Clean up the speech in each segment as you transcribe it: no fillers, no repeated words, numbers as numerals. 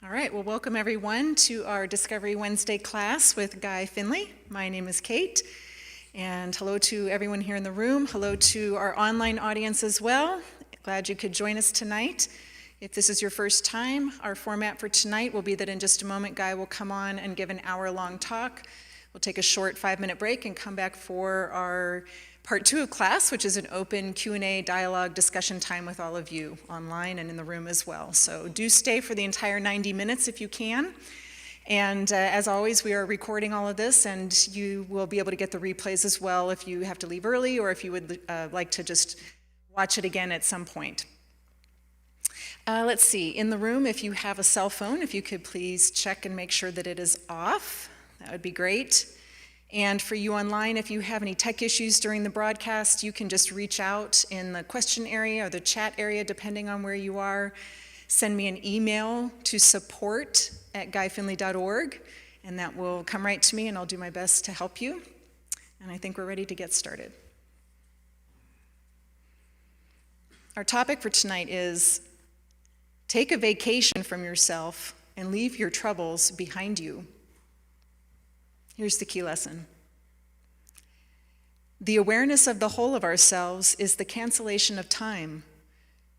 All right, well, welcome everyone to our Discovery Wednesday class with Guy Finley. My name is Kate, and hello to everyone here in the room. Hello to our online audience as well. Glad you could join us tonight. If this is your first time, our format for tonight will be that in just a moment, Guy will come on and give an hour-long talk. We'll take a short 5-minute break and come back for our part 2 of class, which is an open Q&A dialogue discussion time with all of you online and in the room as well. So do stay for the entire 90 minutes if you can. And as always, we are recording all of this, and you will be able to get the replays as well if you have to leave early or if you would like to just watch it again at some point. Let's see, in the room, if you have a cell phone, if you could please check and make sure that it is off, that would be great. And for you online, if you have any tech issues during the broadcast, you can just reach out in the question area or the chat area, depending on where you are. Send me an email to support@guyfinley.org, and that will come right to me, and I'll do my best to help you. And I think we're ready to get started. Our topic for tonight is take a vacation from yourself and leave your troubles behind you. Here's the key lesson. The awareness of the whole of ourselves is the cancellation of time.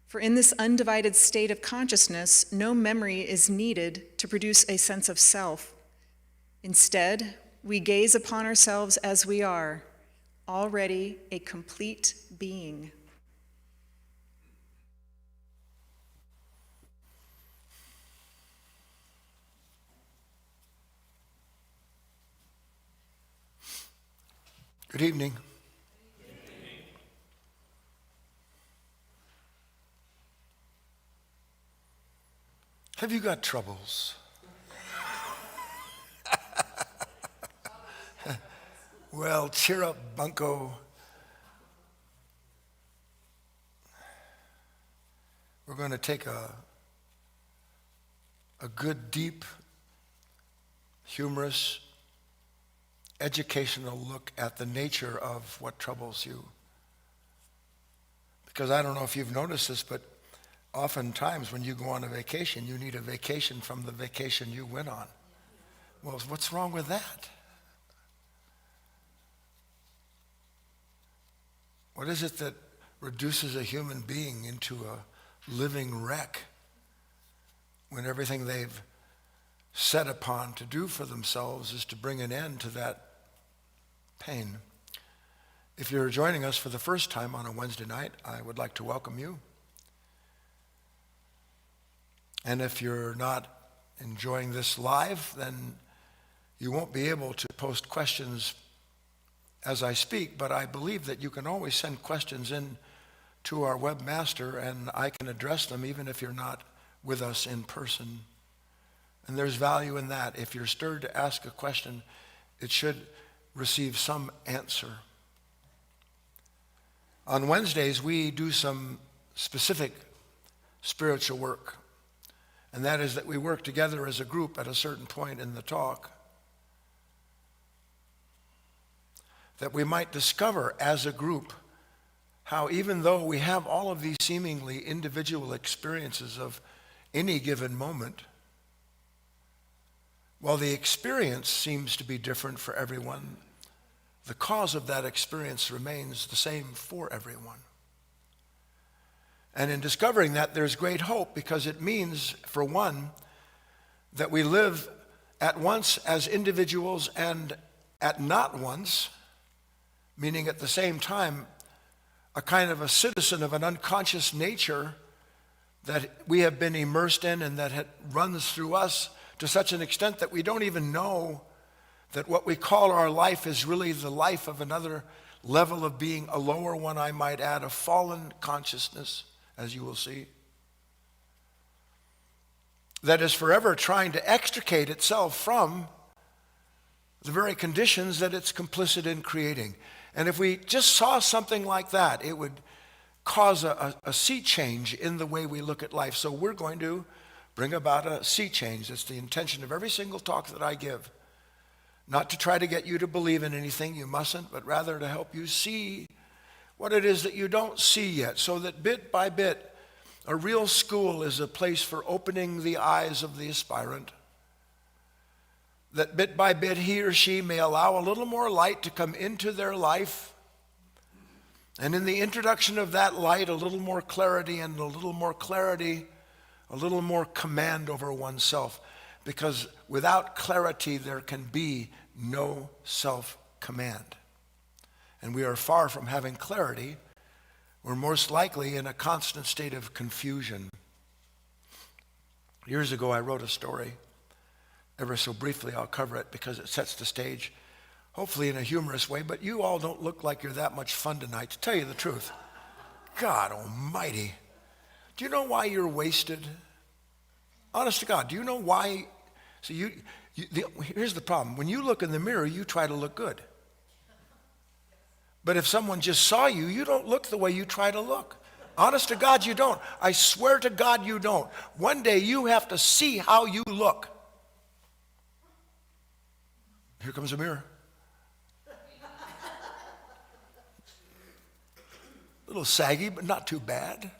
For in this undivided state of consciousness, no memory is needed to produce a sense of self. Instead, we gaze upon ourselves as we are, already a complete being. Good evening. Have you got troubles? Well, cheer up, bunko. We're going to take a good, deep, humorous, educational look at the nature of what troubles you. Because I don't know if you've noticed this, but oftentimes when you go on a vacation, you need a vacation from the vacation you went on. Well, what's wrong with that? What is it that reduces a human being into a living wreck when everything they've set upon to do for themselves is to bring an end to that pain? If you're joining us for the first time on a Wednesday night, I would like to welcome you. And if you're not enjoying this live, then you won't be able to post questions as I speak, but I believe that you can always send questions in to our webmaster, and I can address them even if you're not with us in person. And there's value in that. If you're stirred to ask a question, it should receive some answer. On Wednesdays, we do some specific spiritual work, and that is that we work together as a group at a certain point in the talk that we might discover as a group how, even though we have all of these seemingly individual experiences of any given moment, while the experience seems to be different for everyone, the cause of that experience remains the same for everyone. And in discovering that, there's great hope, because it means, for one, that we live at once as individuals and at not once, meaning at the same time, a kind of a citizen of an unconscious nature that we have been immersed in and that runs through us to such an extent that we don't even know that what we call our life is really the life of another level of being, a lower one, I might add, a fallen consciousness, as you will see, that is forever trying to extricate itself from the very conditions that it's complicit in creating. And if we just saw something like that, it would cause a sea change in the way we look at life. So we're going to bring about a sea change. It's the intention of every single talk that I give. Not to try to get you to believe in anything, you mustn't, but rather to help you see what it is that you don't see yet, so that bit by bit, A real school is a place for opening the eyes of the aspirant, that bit by bit he or she may allow a little more light to come into their life, and in the introduction of that light, a little more clarity, and a little more clarity, a little more command over oneself. Because without clarity, there can be no self-command. And we are far from having clarity. We're most likely in a constant state of confusion. Years ago, I wrote a story. Ever so briefly, I'll cover it because it sets the stage, hopefully in a humorous way, but you all don't look like you're that much fun tonight, to tell you the truth. God almighty. Do you know why you're wasted? Honest to God, do you know why? So here's the problem. When you look in the mirror, you try to look good. But if someone just saw you, you don't look the way you try to look. Honest to God, you don't. I swear to God, you don't. One day you have to see how you look. Here comes a mirror. A little saggy, but not too bad.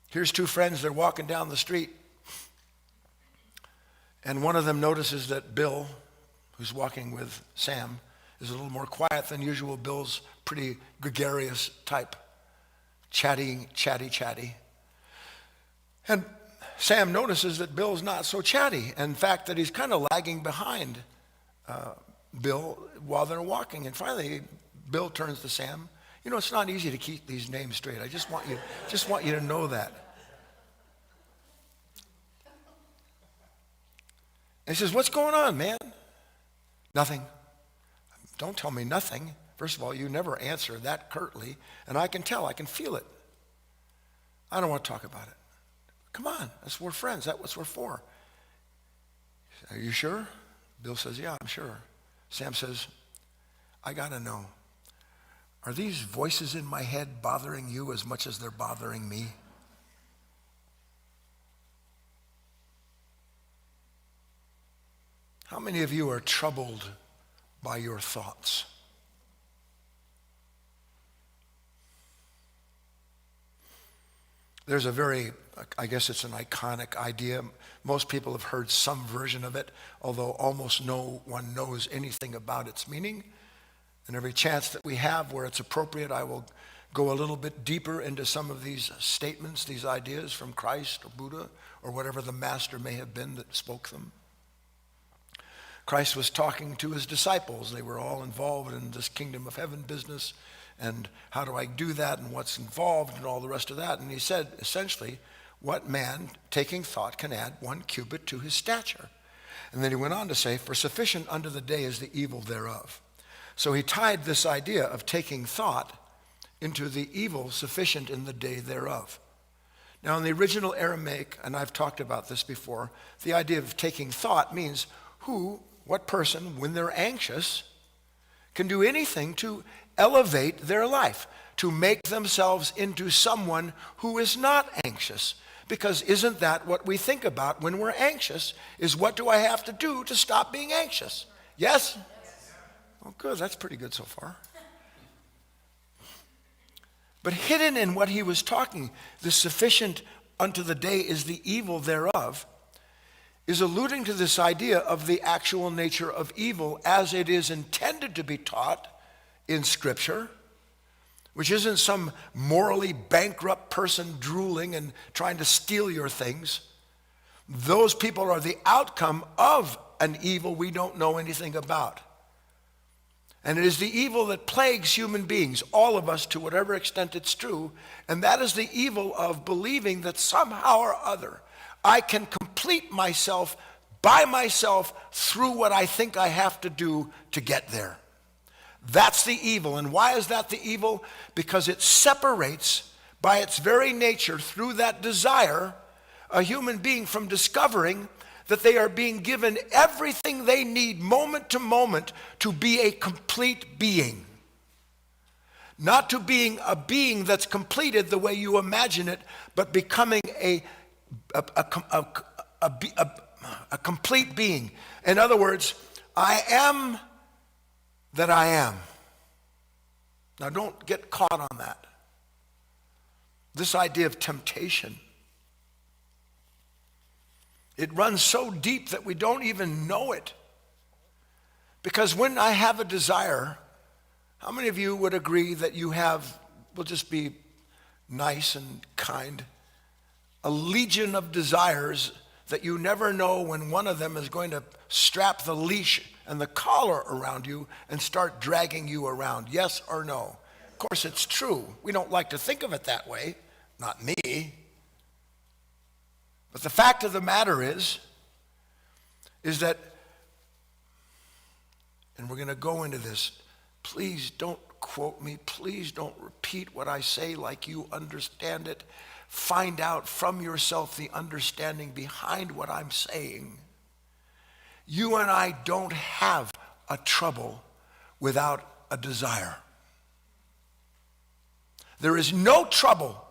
Here's two friends, they're walking down the street. And one of them notices that Bill, who's walking with Sam, is a little more quiet than usual. Bill's pretty gregarious type, chatty. And Sam notices that Bill's not so chatty. In fact, that he's kind of lagging behind Bill while they're walking. And finally, Bill turns to Sam. You know, it's not easy to keep these names straight. I just want you to know that. And he says, "What's going on, man?" "Nothing." "Don't tell me nothing. First of all, you never answer that curtly, and I can tell, I can feel it. I don't want to talk about it." "Come on, we're friends. That's what we're for." "Are you sure?" Bill says, "Yeah, I'm sure." Sam says, "I got to know. Are these voices in my head bothering you as much as they're bothering me?" How many of you are troubled by your thoughts? There's a very, I guess it's an iconic idea. Most people have heard some version of it, although almost no one knows anything about its meaning. And every chance that we have where it's appropriate, I will go a little bit deeper into some of these statements, these ideas from Christ or Buddha or whatever the master may have been that spoke them. Christ was talking to his disciples. They were all involved in this kingdom of heaven business, and how do I do that, and what's involved, and all the rest of that. And he said, essentially, what man, taking thought, can add 1 cubit to his stature? And then he went on to say, for sufficient unto the day is the evil thereof. So he tied this idea of taking thought into the evil sufficient in the day thereof. Now, in the original Aramaic, and I've talked about this before, the idea of taking thought means what person, when they're anxious, can do anything to elevate their life, to make themselves into someone who is not anxious. Because isn't that what we think about when we're anxious, is what do I have to do to stop being anxious? Yes? Oh, good, that's pretty good so far. But hidden in what he was talking, the sufficient unto the day is the evil thereof, is alluding to this idea of the actual nature of evil as it is intended to be taught in Scripture, which isn't some morally bankrupt person drooling and trying to steal your things. Those people are the outcome of an evil we don't know anything about. And it is the evil that plagues human beings, all of us to whatever extent it's true, and that is the evil of believing that somehow or other I can complete myself by myself through what I think I have to do to get there. That's the evil. And why is that the evil? Because it separates, by its very nature, through that desire, a human being from discovering that they are being given everything they need moment to moment to be a complete being. Not to being a being that's completed the way you imagine it, but becoming a complete being. In other words, I am that I am. Now don't get caught on that. This idea of temptation, it runs so deep that we don't even know it. Because when I have a desire, how many of you would agree that you have, we'll just be nice and kind, a legion of desires that you never know when one of them is going to strap the leash and the collar around you and start dragging you around? Yes or no? Of course, it's true. We don't like to think of it that way. Not me. But the fact of the matter is that, and we're going to go into this, please don't quote me, please don't repeat what I say like you understand it. Find out from yourself the understanding behind what I'm saying. You and I don't have a trouble without a desire. There is no trouble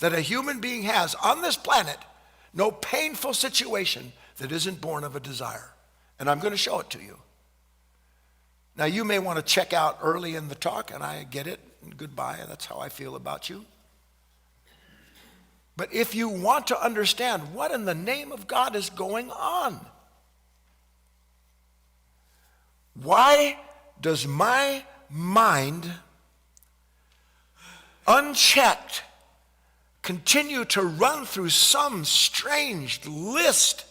that a human being has on this planet, no painful situation that isn't born of a desire. And I'm going to show it to you. Now, you may want to check out early in the talk, and I get it, and goodbye, and that's how I feel about you. But if you want to understand what in the name of God is going on, why does my mind, unchecked, continue to run through some strange list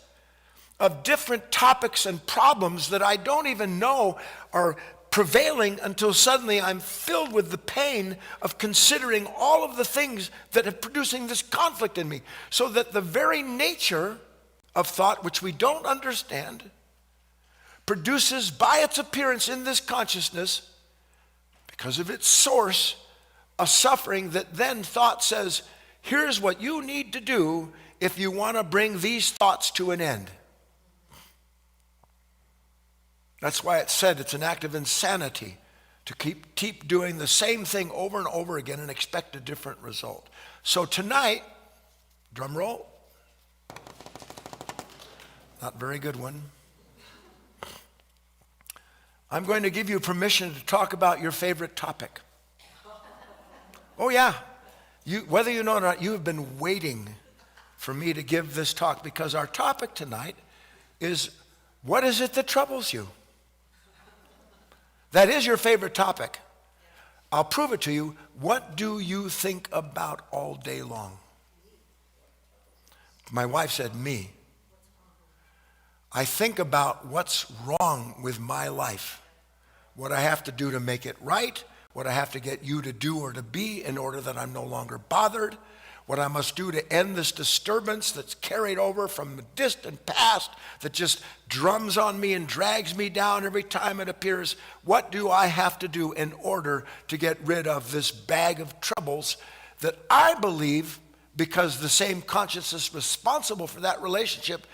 of different topics and problems that I don't even know are prevailing until suddenly I'm filled with the pain of considering all of the things that are producing this conflict in me, so that the very nature of thought, which we don't understand, produces by its appearance in this consciousness, because of its source, a suffering that then thought says, here's what you need to do if you want to bring these thoughts to an end. That's why it said it's an act of insanity to keep doing the same thing over and over again and expect a different result. So tonight, drum roll, not very good one, I'm going to give you permission to talk about your favorite topic. Oh yeah, whether you know it or not, you have been waiting for me to give this talk, because our topic tonight is, what is it that troubles you? That is your favorite topic. I'll prove it to you. What do you think about all day long? My wife said, me. I think about what's wrong with my life, what I have to do to make it right, what I have to get you to do or to be in order that I'm no longer bothered, what I must do to end this disturbance that's carried over from the distant past that just drums on me and drags me down every time it appears. What do I have to do in order to get rid of this bag of troubles that I believe, because the same consciousness responsible for that relationship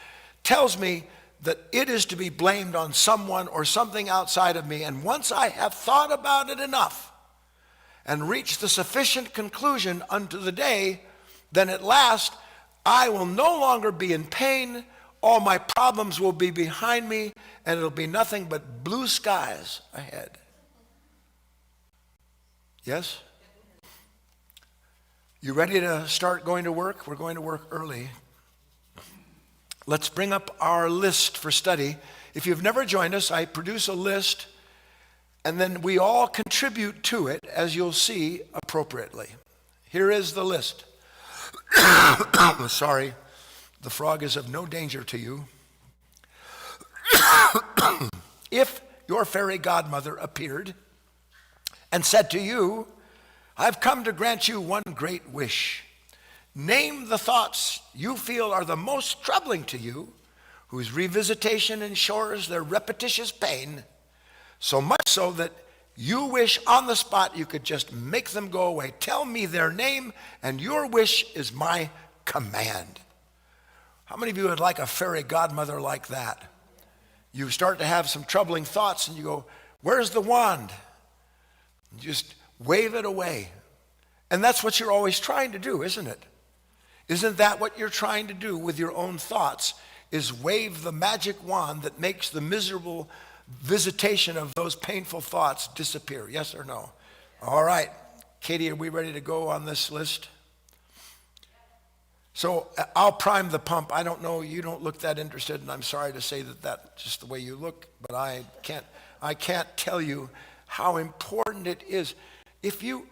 tells me that it is to be blamed on someone or something outside of me. And once I have thought about it enough and reached the sufficient conclusion unto the day, then at last I will no longer be in pain. All my problems will be behind me, and it'll be nothing but blue skies ahead. Yes? You ready to start going to work? We're going to work early. Let's bring up our list for study. If you've never joined us, I produce a list, and then we all contribute to it, as you'll see, appropriately. Here is the list. Sorry, the frog is of no danger to you. If your fairy godmother appeared and said to you, I've come to grant you one great wish. Name the thoughts you feel are the most troubling to you, whose revisitation ensures their repetitious pain, so much so that you wish on the spot you could just make them go away. Tell me their name, and your wish is my command. How many of you would like a fairy godmother like that? You start to have some troubling thoughts, and you go, where's the wand? And just wave it away. And that's what you're always trying to do, isn't it? Isn't that what you're trying to do with your own thoughts, is wave the magic wand that makes the miserable visitation of those painful thoughts disappear? Yes or no? All right. Katie, are we ready to go on this list? So I'll prime the pump. I don't know, you don't look that interested, and I'm sorry to say that that's just the way you look, but I can't tell you how important it is. If you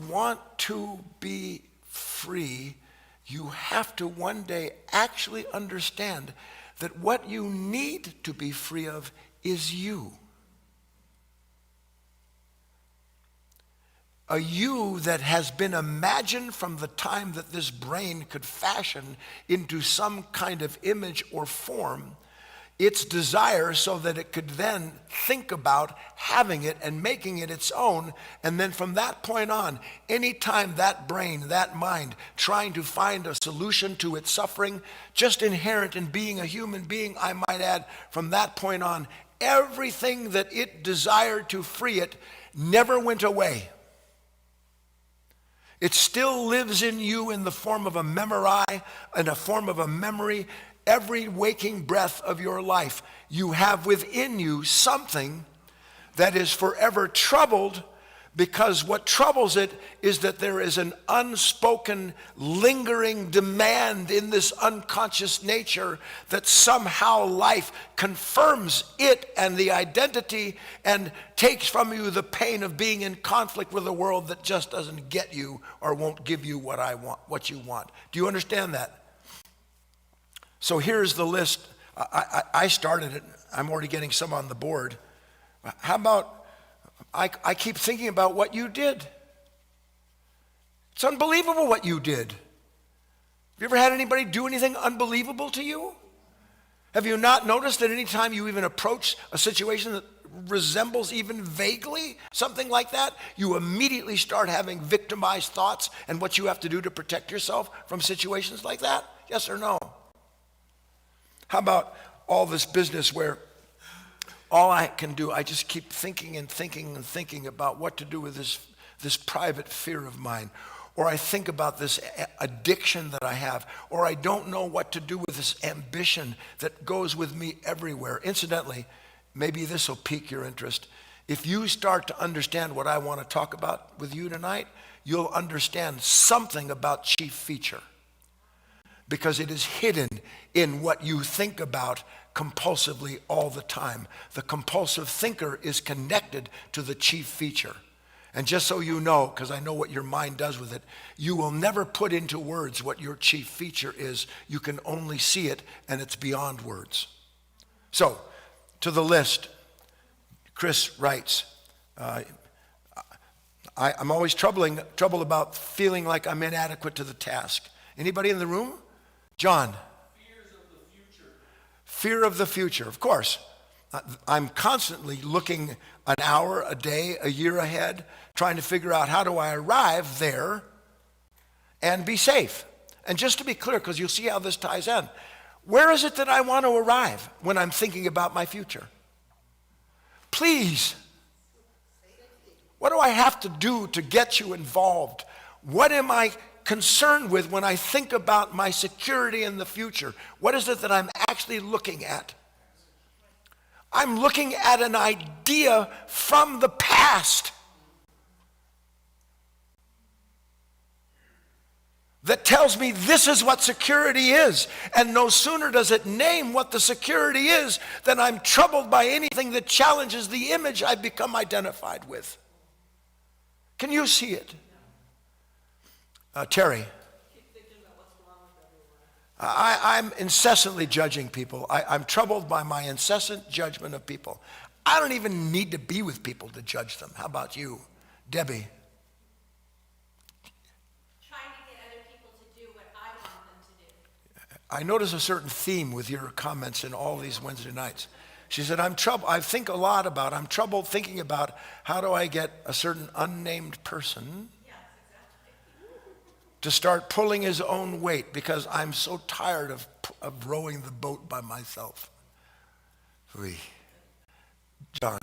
want to be free, you have to one day actually understand that what you need to be free of is you. A you that has been imagined from the time that this brain could fashion into some kind of image or form its desire so that it could then think about having it and making it its own. And then from that point on, anytime that brain, that mind, trying to find a solution to its suffering, just inherent in being a human being, I might add, from that point on, everything that it desired to free it never went away. It still lives in you in the form of a memory, in a form of a memory. Every waking breath of your life, you have within you something that is forever troubled, because what troubles it is that there is an unspoken, lingering demand in this unconscious nature that somehow life confirms it and the identity and takes from you the pain of being in conflict with a world that just doesn't get you or won't give you what you want. Do you understand that? So here's the list. I started it. I'm already getting some on the board. How about, I keep thinking about what you did. It's unbelievable what you did. Have you ever had anybody do anything unbelievable to you? Have you not noticed that any time you even approach a situation that resembles even vaguely something like that, you immediately start having victimized thoughts and what you have to do to protect yourself from situations like that? Yes or no? How about all this business where all I can do, I just keep thinking and thinking and thinking about what to do with this private fear of mine. Or I think about this addiction that I have. Or I don't know what to do with this ambition that goes with me everywhere. Incidentally, maybe this will pique your interest. If you start to understand what I want to talk about with you tonight, you'll understand something about chief feature. Because it is hidden in what you think about compulsively all the time. The compulsive thinker is connected to the chief feature. And just so you know, because I know what your mind does with it, you will never put into words what your chief feature is. You can only see it, and it's beyond words. So, to the list, Chris writes, I'm always troubled about feeling like I'm inadequate to the task. Anybody in the room? John. Fears of the future. Fear of the future, of course. I'm constantly looking an hour, a day, a year ahead, trying to figure out how do I arrive there and be safe. And just to be clear, because you'll see how this ties in, where is it that I want to arrive when I'm thinking about my future? Please. What do I have to do to get you involved? What am I concerned with when I think about my security in the future? What is it that I'm actually looking at? I'm looking at an idea from the past that tells me this is what security is. And no sooner does it name what the security is than I'm troubled by anything that challenges the image I've become identified with. Can you see it? Terry. I'm incessantly judging people. I'm troubled by my incessant judgment of people. I don't even need to be with people to judge them. How about you, Debbie? Trying to get other people to do what I want them to do. I notice a certain theme with your comments in all these Wednesday nights. She said, I'm troubled thinking about how do I get a certain unnamed person to start pulling his own weight because I'm so tired of rowing the boat by myself. John.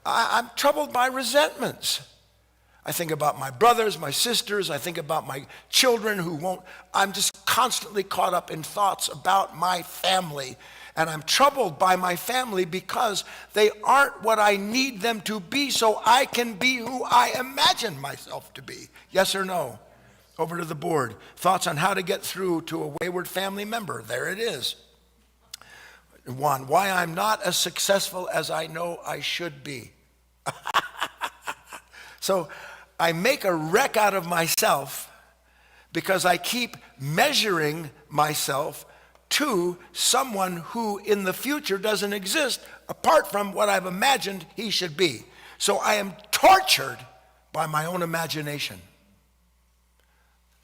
I'm troubled by resentments. I think about my brothers, my sisters. I think about my children who won't. I'm just constantly caught up in thoughts about my family And I'm troubled by my family because they aren't what I need them to be so I can be who I imagine myself to be. Yes or no? Over to the board. Thoughts on how to get through to a wayward family member. There it is. 1, why I'm not as successful as I know I should be. So I make a wreck out of myself because I keep measuring myself to someone who in the future doesn't exist apart from what I've imagined he should be. So I am tortured by my own imagination.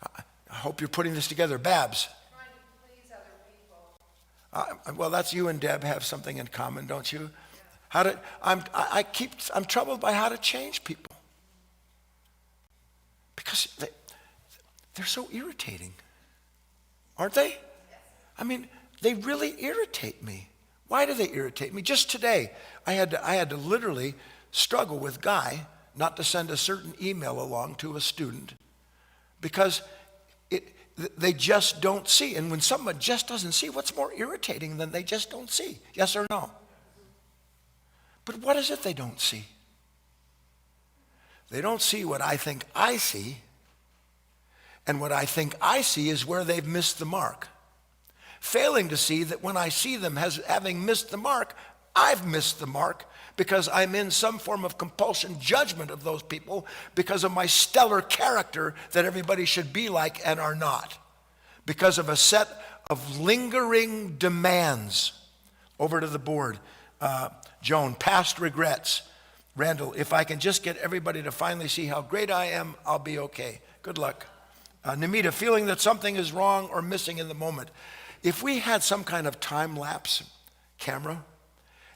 I hope you're putting this together, Babs. Trying to please other people. Well, that's you and Deb have something in common, don't you? I'm troubled by how to change people because they're so irritating, aren't they? I mean, they really irritate me. Why do they irritate me? Just today, I had to literally struggle with Guy not to send a certain email along to a student because they just don't see. And when someone just doesn't see, what's more irritating than they just don't see? Yes or no? But what is it they don't see? They don't see what I think I see. And what I think I see is where they've missed the mark. Failing to see that when I see them as having missed the mark, I've missed the mark because I'm in some form of compulsion judgment of those people because of my stellar character that everybody should be like and are not. Because of a set of lingering demands. Over to the board. Joan, past regrets. Randall, if I can just get everybody to finally see how great I am, I'll be okay. Good luck. Namita, feeling that something is wrong or missing in the moment. If we had some kind of time lapse camera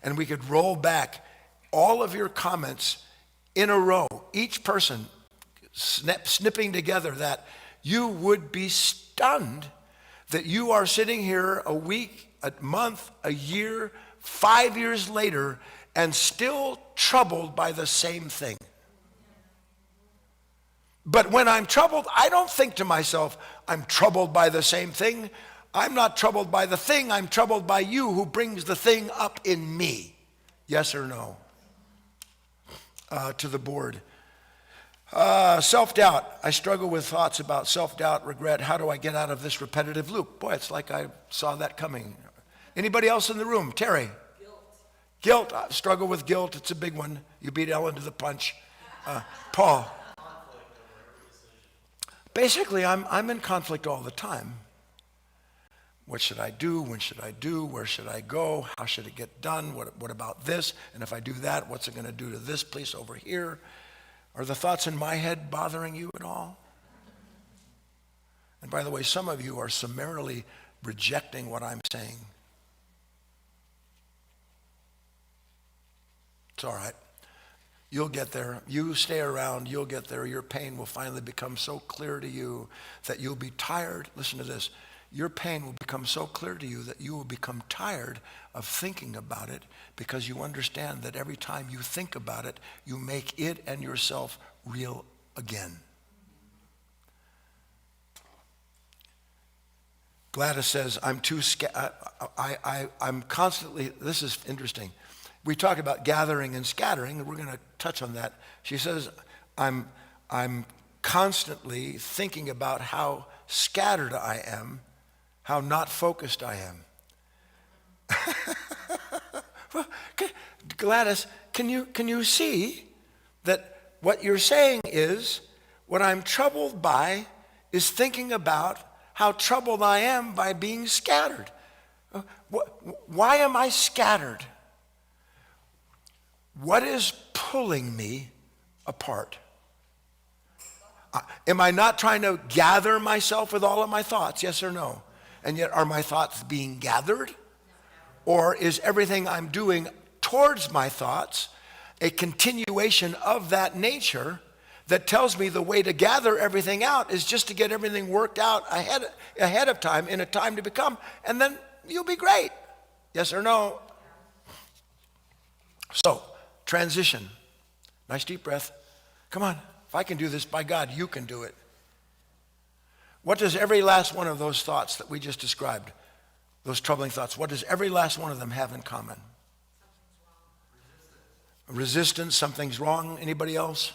and we could roll back all of your comments in a row, each person snipping together that, you would be stunned that you are sitting here a week, a month, a year, 5 years later and still troubled by the same thing. But when I'm troubled, I don't think to myself, I'm troubled by the same thing. I'm not troubled by the thing, I'm troubled by you who brings the thing up in me. Yes or no? To the board. Self-doubt. I struggle with thoughts about self-doubt, regret. How do I get out of this repetitive loop? Boy, it's like I saw that coming. Anybody else in the room? Terry? Guilt. I struggle with guilt. It's a big one. You beat Ellen to the punch. Paul? Basically, I'm in conflict all the time. What should I do? When should I do? Where should I go? How should it get done? What about this? And if I do that, what's it going to do to this place over here? Are the thoughts in my head bothering you at all? And by the way, some of you are summarily rejecting what I'm saying. It's all right. You'll get there. You stay around. You'll get there. Your pain will finally become so clear to you that you'll be tired. Listen to this. Your pain will become so clear to you that you will become tired of thinking about it because you understand that every time you think about it, you make it and yourself real again. Gladys says, I'm constantly, this is interesting. We talk about gathering and scattering, and we're going to touch on that. She says, I'm constantly thinking about how scattered I am, how not focused I am. Well, Gladys, can you see that what you're saying is, what I'm troubled by is thinking about how troubled I am by being scattered. Why am I scattered? What is pulling me apart? Am I not trying to gather myself with all of my thoughts? Yes or no? And yet, are my thoughts being gathered? Or is everything I'm doing towards my thoughts a continuation of that nature that tells me the way to gather everything out is just to get everything worked out ahead of time in a time to become, and then you'll be great. Yes or no? So, transition. Nice deep breath. Come on. If I can do this, by God, you can do it. What does every last one of those thoughts that we just described, those troubling thoughts, what does every last one of them have in common? Resistance, something's wrong. Anybody else?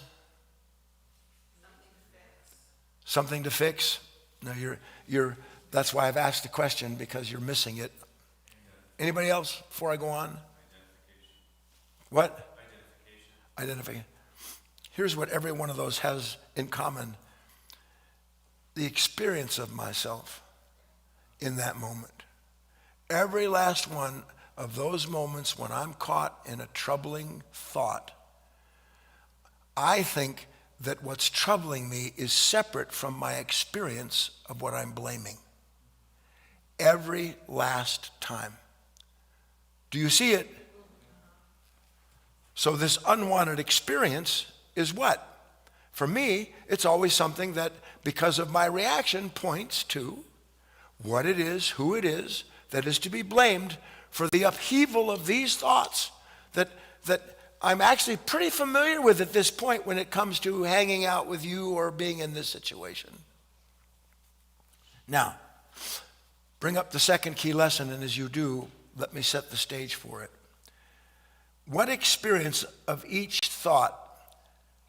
Something to fix. No, that's why I've asked the question, because you're missing it. Anybody else before I go on? What? Identification. Here's what every one of those has in common. The experience of myself in that moment. Every last one of those moments when I'm caught in a troubling thought, I think that what's troubling me is separate from my experience of what I'm blaming. Every last time. Do you see it? So this unwanted experience is what? For me, it's always something that, because of my reaction, points to what it is, who it is, that is to be blamed for the upheaval of these thoughts that I'm actually pretty familiar with at this point when it comes to hanging out with you or being in this situation. Now, bring up the second key lesson, and as you do, let me set the stage for it. What experience of each thought,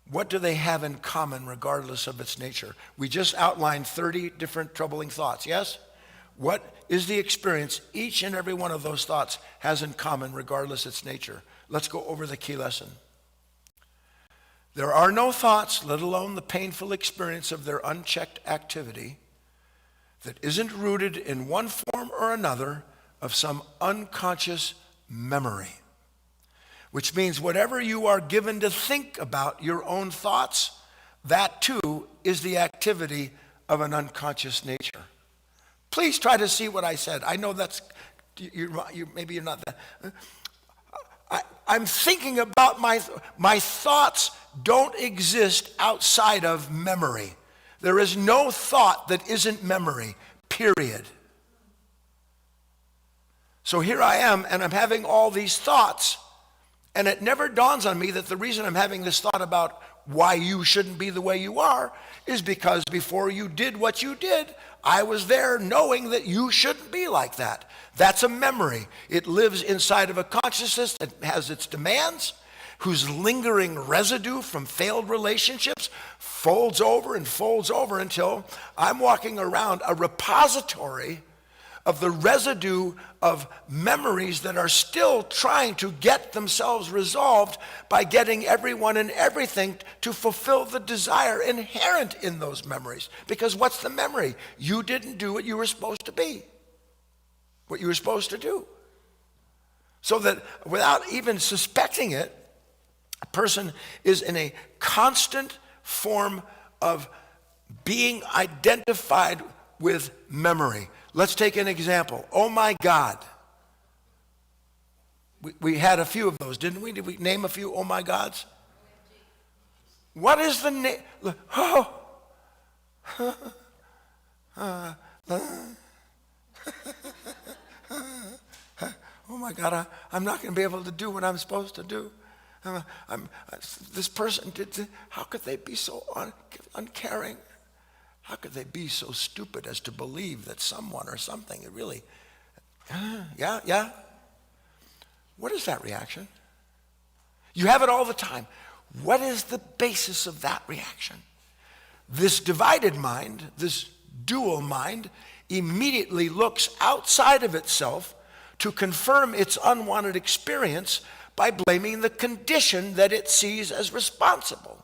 what do they have in common regardless of its nature? We just outlined 30 different troubling thoughts, yes? What is the experience each and every one of those thoughts has in common regardless its nature? Let's go over the key lesson. There are no thoughts, let alone the painful experience of their unchecked activity, that isn't rooted in one form or another of some unconscious memory. Which means whatever you are given to think about your own thoughts, that too is the activity of an unconscious nature. Please try to see what I said. I know that's, maybe you're not that. I'm thinking about my thoughts don't exist outside of memory. There is no thought that isn't memory, period. So here I am, and I'm having all these thoughts, and it never dawns on me that the reason I'm having this thought about why you shouldn't be the way you are is because before you did what you did, I was there knowing that you shouldn't be like that. That's a memory. It lives inside of a consciousness that has its demands, whose lingering residue from failed relationships folds over until I'm walking around a repository of the residue of memories that are still trying to get themselves resolved by getting everyone and everything to fulfill the desire inherent in those memories. Because what's the memory? You didn't do what you were supposed to be, what you were supposed to do. So that without even suspecting it, a person is in a constant form of being identified with memory. Let's take an example. Oh my God. We had a few of those, didn't we? Did we name a few oh my gods? What is the name? Oh. Oh my God, I'm not going to be able to do what I'm supposed to do. This person did, how could they be so uncaring? How could they be so stupid as to believe that someone or something, it really, yeah? What is that reaction? You have it all the time. What is the basis of that reaction? This divided mind, this dual mind, immediately looks outside of itself to confirm its unwanted experience by blaming the condition that it sees as responsible.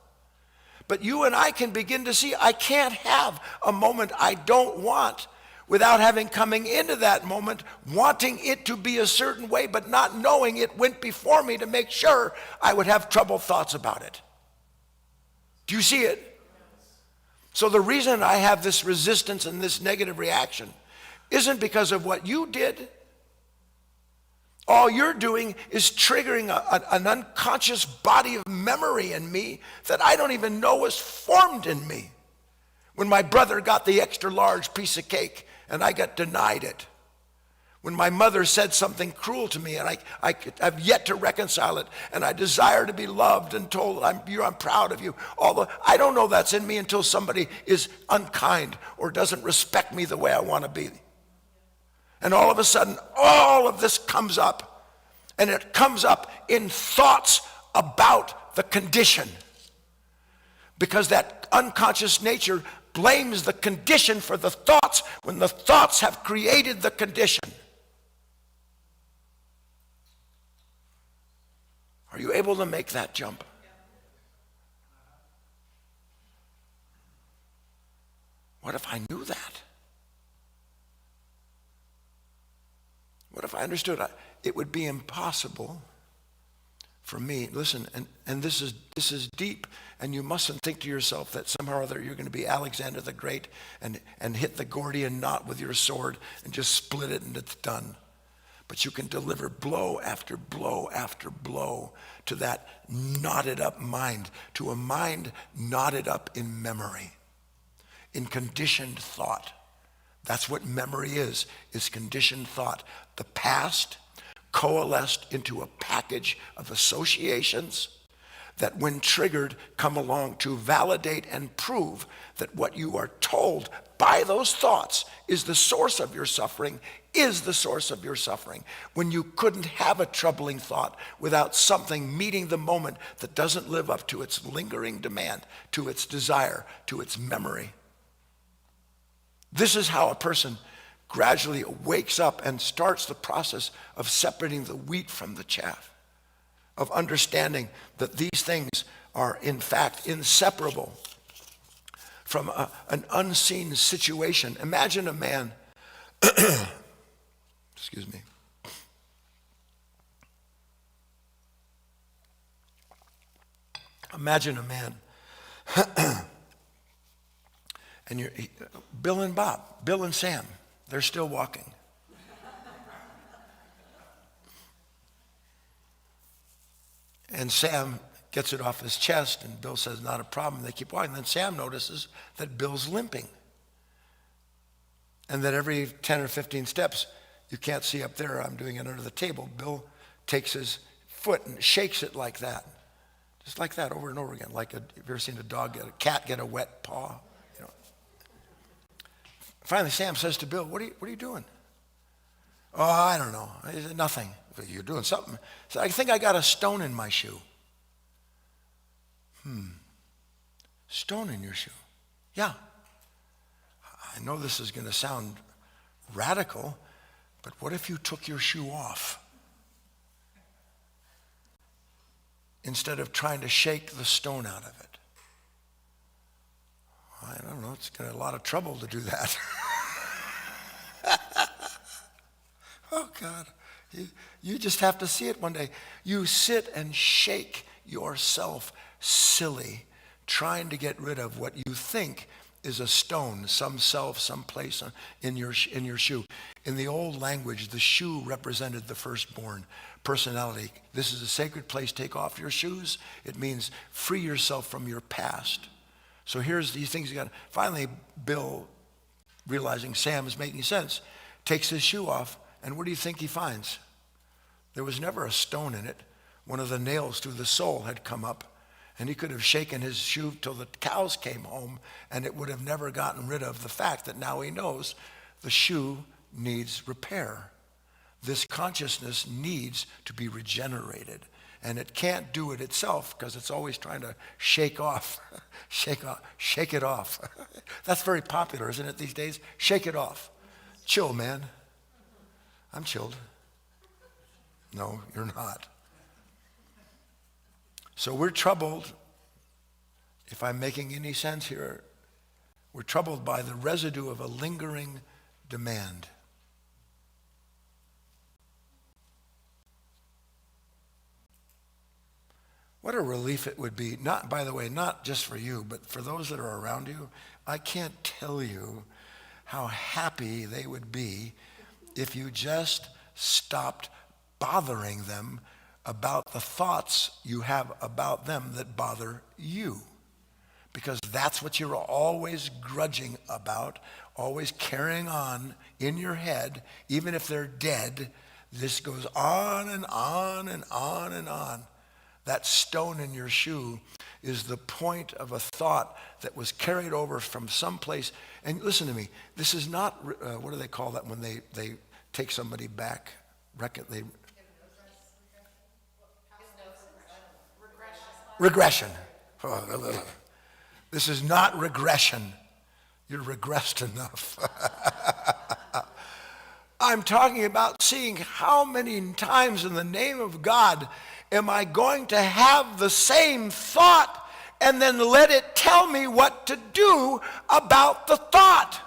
But you and I can begin to see I can't have a moment I don't want without having coming into that moment wanting it to be a certain way but not knowing it went before me to make sure I would have troubled thoughts about it. Do you see it? So the reason I have this resistance and this negative reaction isn't because of what you did. All you're doing is triggering an unconscious body of memory in me that I don't even know was formed in me. When my brother got the extra large piece of cake and I got denied it. When my mother said something cruel to me and I've yet to reconcile it, and I desire to be loved and told I'm proud of you. I don't know that's in me until somebody is unkind or doesn't respect me the way I want to be. And all of a sudden, all of this comes up. And it comes up in thoughts about the condition. Because that unconscious nature blames the condition for the thoughts when the thoughts have created the condition. Are you able to make that jump? What if I knew that? What if I understood? It would be impossible for me, listen, and this is deep, and you mustn't think to yourself that somehow or other you're going to be Alexander the Great and hit the Gordian knot with your sword and just split it and it's done. But you can deliver blow after blow after blow to that knotted up mind, to a mind knotted up in memory, in conditioned thought. That's what memory is conditioned thought. The past coalesced into a package of associations that when triggered come along to validate and prove that what you are told by those thoughts is the source of your suffering, is the source of your suffering. When you couldn't have a troubling thought without something meeting the moment that doesn't live up to its lingering demand, to its desire, to its memory. This is how a person gradually wakes up and starts the process of separating the wheat from the chaff, of understanding that these things are in fact inseparable from an unseen situation. Imagine a man, excuse me. Imagine a man, and Bill and Bob, Bill and Sam, they're still walking. And Sam gets it off his chest, and Bill says, not a problem. They keep walking. Then Sam notices that Bill's limping. And that every 10 or 15 steps, you can't see up there, I'm doing it under the table, Bill takes his foot and shakes it like that. Just like that over and over again. Like, have you ever seen a cat get a wet paw? You know. Finally, Sam says to Bill, what are you doing? Oh, I don't know. He said, nothing. You're doing something. So I think I got a stone in my shoe. Stone in your shoe? Yeah. I know this is going to sound radical, but what if you took your shoe off? Instead of trying to shake the stone out of it. I don't know, it's got a lot of trouble to do that. Oh God, you just have to see it one day. You sit and shake yourself silly, trying to get rid of what you think is a stone, some self, some place in your shoe. In the old language, the shoe represented the firstborn personality. This is a sacred place. Take off your shoes. It means free yourself from your past. So here's these things you got. Finally, Bill, realizing Sam is making sense, takes his shoe off, and what do you think he finds? There was never a stone in it. One of the nails through the sole had come up, and he could have shaken his shoe till the cows came home, and it would have never gotten rid of the fact that now he knows the shoe needs repair. This consciousness needs to be regenerated, and it can't do it itself because it's always trying to shake it off. That's very popular, isn't it, these days? Shake it off. Chill, man. I'm chilled. No, you're not. So we're troubled, if I'm making any sense here, we're troubled by the residue of a lingering demand. What a relief it would be, not, by the way, not just for you, but for those that are around you. I can't tell you how happy they would be if you just stopped bothering them about the thoughts you have about them that bother you. Because that's what you're always grudging about, always carrying on in your head, even if they're dead. This goes on and on and on and on. That stone in your shoe is the point of a thought that was carried over from some place. And listen to me, this is not, what do they call that when they take somebody back. Regression. Oh, this is not regression. You're regressed enough. I'm talking about seeing how many times in the name of God am I going to have the same thought and then let it tell me what to do about the thought.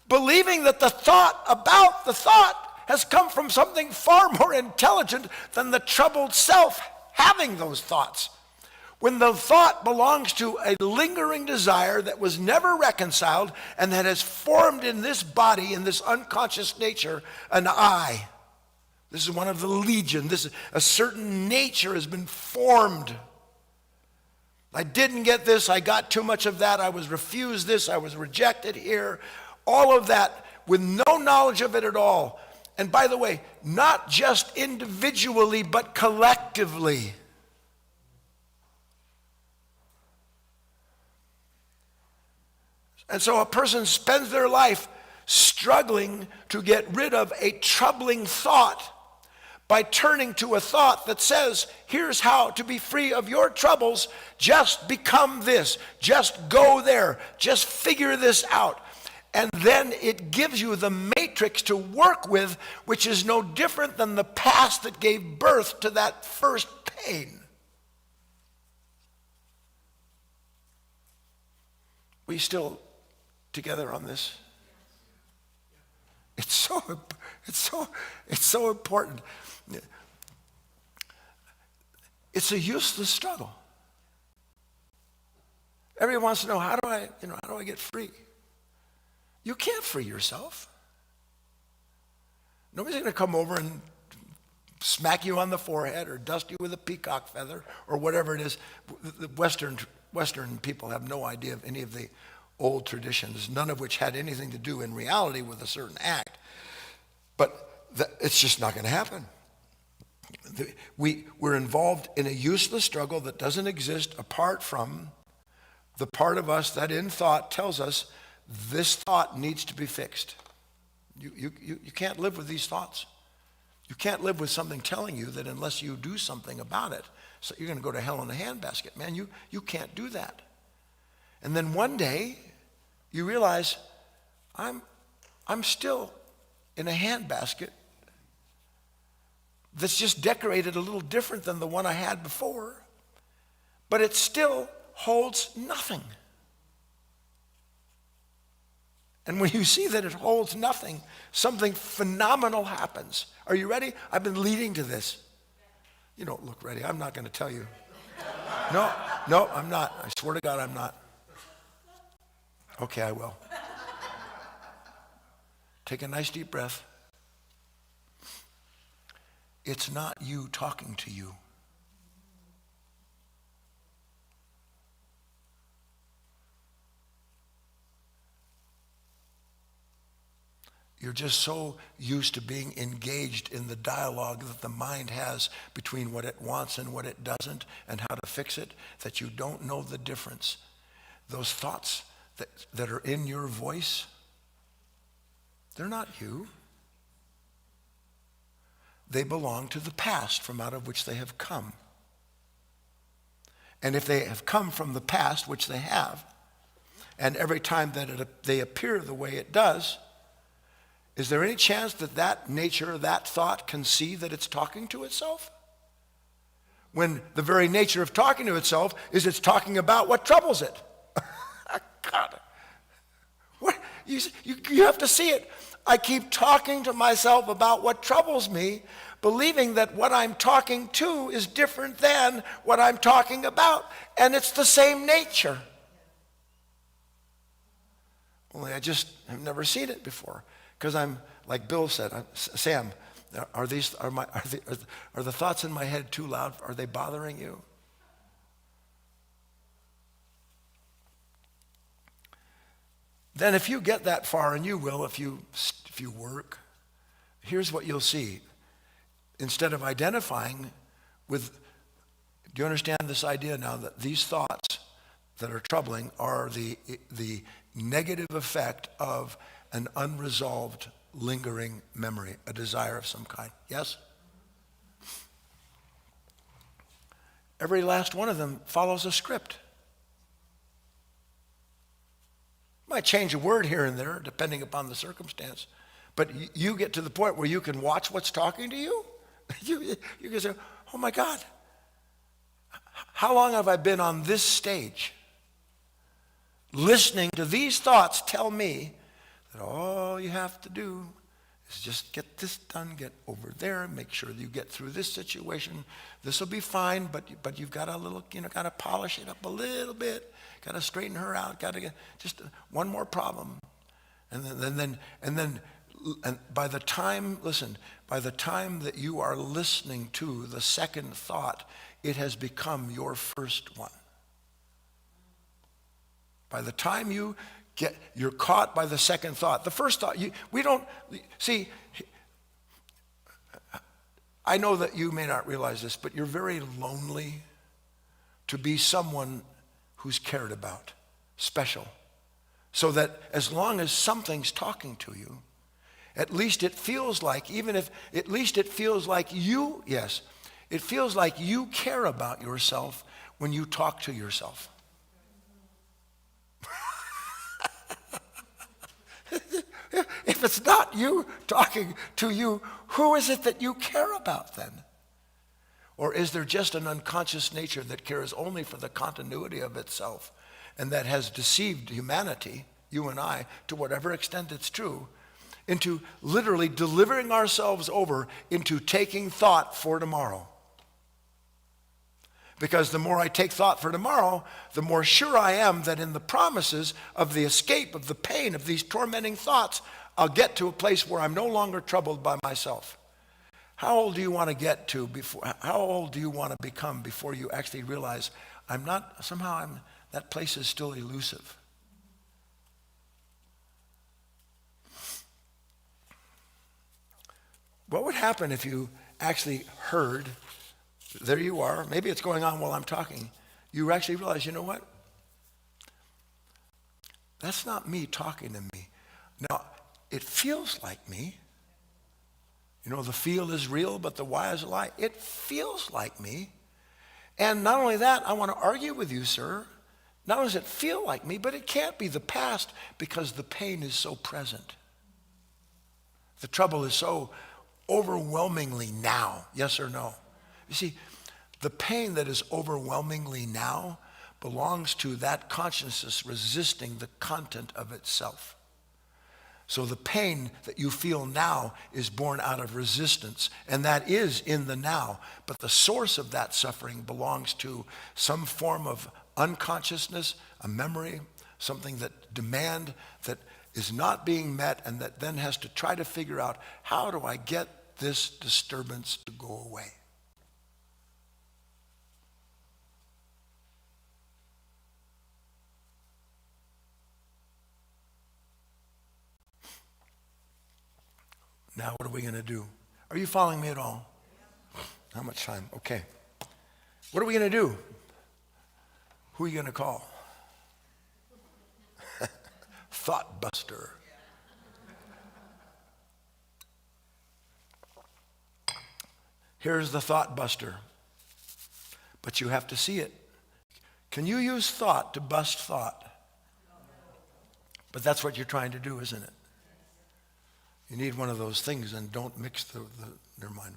Believing that the thought about the thought has come from something far more intelligent than the troubled self having those thoughts. When the thought belongs to a lingering desire that was never reconciled and that has formed in this body, in this unconscious nature, an I. This is one of the legion. A certain nature has been formed. I didn't get this, I got too much of that, I was refused this, I was rejected here. All of that with no knowledge of it at all. And by the way, not just individually, but collectively. And so a person spends their life struggling to get rid of a troubling thought by turning to a thought that says, here's how to be free of your troubles. Just become this. Just go there. Just figure this out. And then it gives you the matrix to work with, which is no different than the past that gave birth to that first pain. We still together on this? It's so important. It's a useless struggle. Everyone wants to know, how do I get free? You can't free yourself. Nobody's going to come over and smack you on the forehead or dust you with a peacock feather or whatever it is. The Western people have no idea of any of the old traditions, none of which had anything to do in reality with a certain act. But it's just not going to happen. We're involved in a useless struggle that doesn't exist apart from the part of us that in thought tells us this thought needs to be fixed. You can't live with these thoughts. You can't live with something telling you that unless you do something about it, so you're going to go to hell in a handbasket. Man, you can't do that. And then one day, you realize, I'm still in a handbasket that's just decorated a little different than the one I had before, but it still holds nothing. And when you see that it holds nothing, something phenomenal happens. Are you ready? I've been leading to this. You don't look ready. I'm not going to tell you. No, I'm not. I swear to God, I'm not. Okay, I will. Take a nice deep breath. It's not you talking to you. You're just so used to being engaged in the dialogue that the mind has between what it wants and what it doesn't and how to fix it that you don't know the difference. Those thoughts that are in your voice, they're not you. They belong to the past from out of which they have come. And if they have come from the past, which they have, and every time that they appear the way it does, is there any chance that nature, that thought can see that it's talking to itself? When the very nature of talking to itself is it's talking about what troubles it. God. What? You have to see it. I keep talking to myself about what troubles me, believing that what I'm talking to is different than what I'm talking about, and it's the same nature. Only I just have never seen it before. Because I'm, like Bill said, Sam, are the thoughts in my head too loud? Are they bothering you? Then if you get that far, and you will if you work, here's what you'll see. Instead of identifying with, do you understand this idea now that these thoughts that are troubling are the negative effect of an unresolved, lingering memory, a desire of some kind. Yes? Every last one of them follows a script. Might change a word here and there, depending upon the circumstance. But you get to the point where you can watch what's talking to you. You can say, oh my God, how long have I been on this stage listening to these thoughts tell me that all you have to do is just get this done, get over there, make sure that you get through this situation. This will be fine, but you've got to got to polish it up a little bit, got to straighten her out, got to get just one more problem, and then by the time that you are listening to the second thought, it has become your first one. By the time you're caught by the second thought. The first thought, we don't, see, I know that you may not realize this, but you're very lonely to be someone who's cared about, special. So that as long as something's talking to you, at least it feels like, it feels like you care about yourself when you talk to yourself. If it's not you talking to you, who is it that you care about then? Or is there just an unconscious nature that cares only for the continuity of itself and that has deceived humanity, you and I, to whatever extent it's true, into literally delivering ourselves over into taking thought for tomorrow? Because the more I take thought for tomorrow, the more sure I am that in the promises of the escape of the pain of these tormenting thoughts, I'll get to a place where I'm no longer troubled by myself. How old do you want to get to how old do you want to become before you actually realize that place is still elusive? What would happen if you actually heard, there you are, maybe it's going on while I'm talking, you actually realize, you know what? That's not me talking to me. Now, it feels like me. You know, the feel is real, but the why is a lie. It feels like me. And not only that, I want to argue with you, sir. Not only does it feel like me, but it can't be the past because the pain is so present. The trouble is so overwhelmingly now, yes or no? You see, the pain that is overwhelmingly now belongs to that consciousness resisting the content of itself. So the pain that you feel now is born out of resistance, and that is in the now. But the source of that suffering belongs to some form of unconsciousness, a memory, something that is not being met, and that then has to try to figure out, how do I get this disturbance to go away? Now what are we going to do? Are you following me at all? How much time? Okay. What are we going to do? Who are you going to call? Thought buster. Here's the thought buster. But you have to see it. Can you use thought to bust thought? But that's what you're trying to do, isn't it? You need one of those things, and don't mix never mind.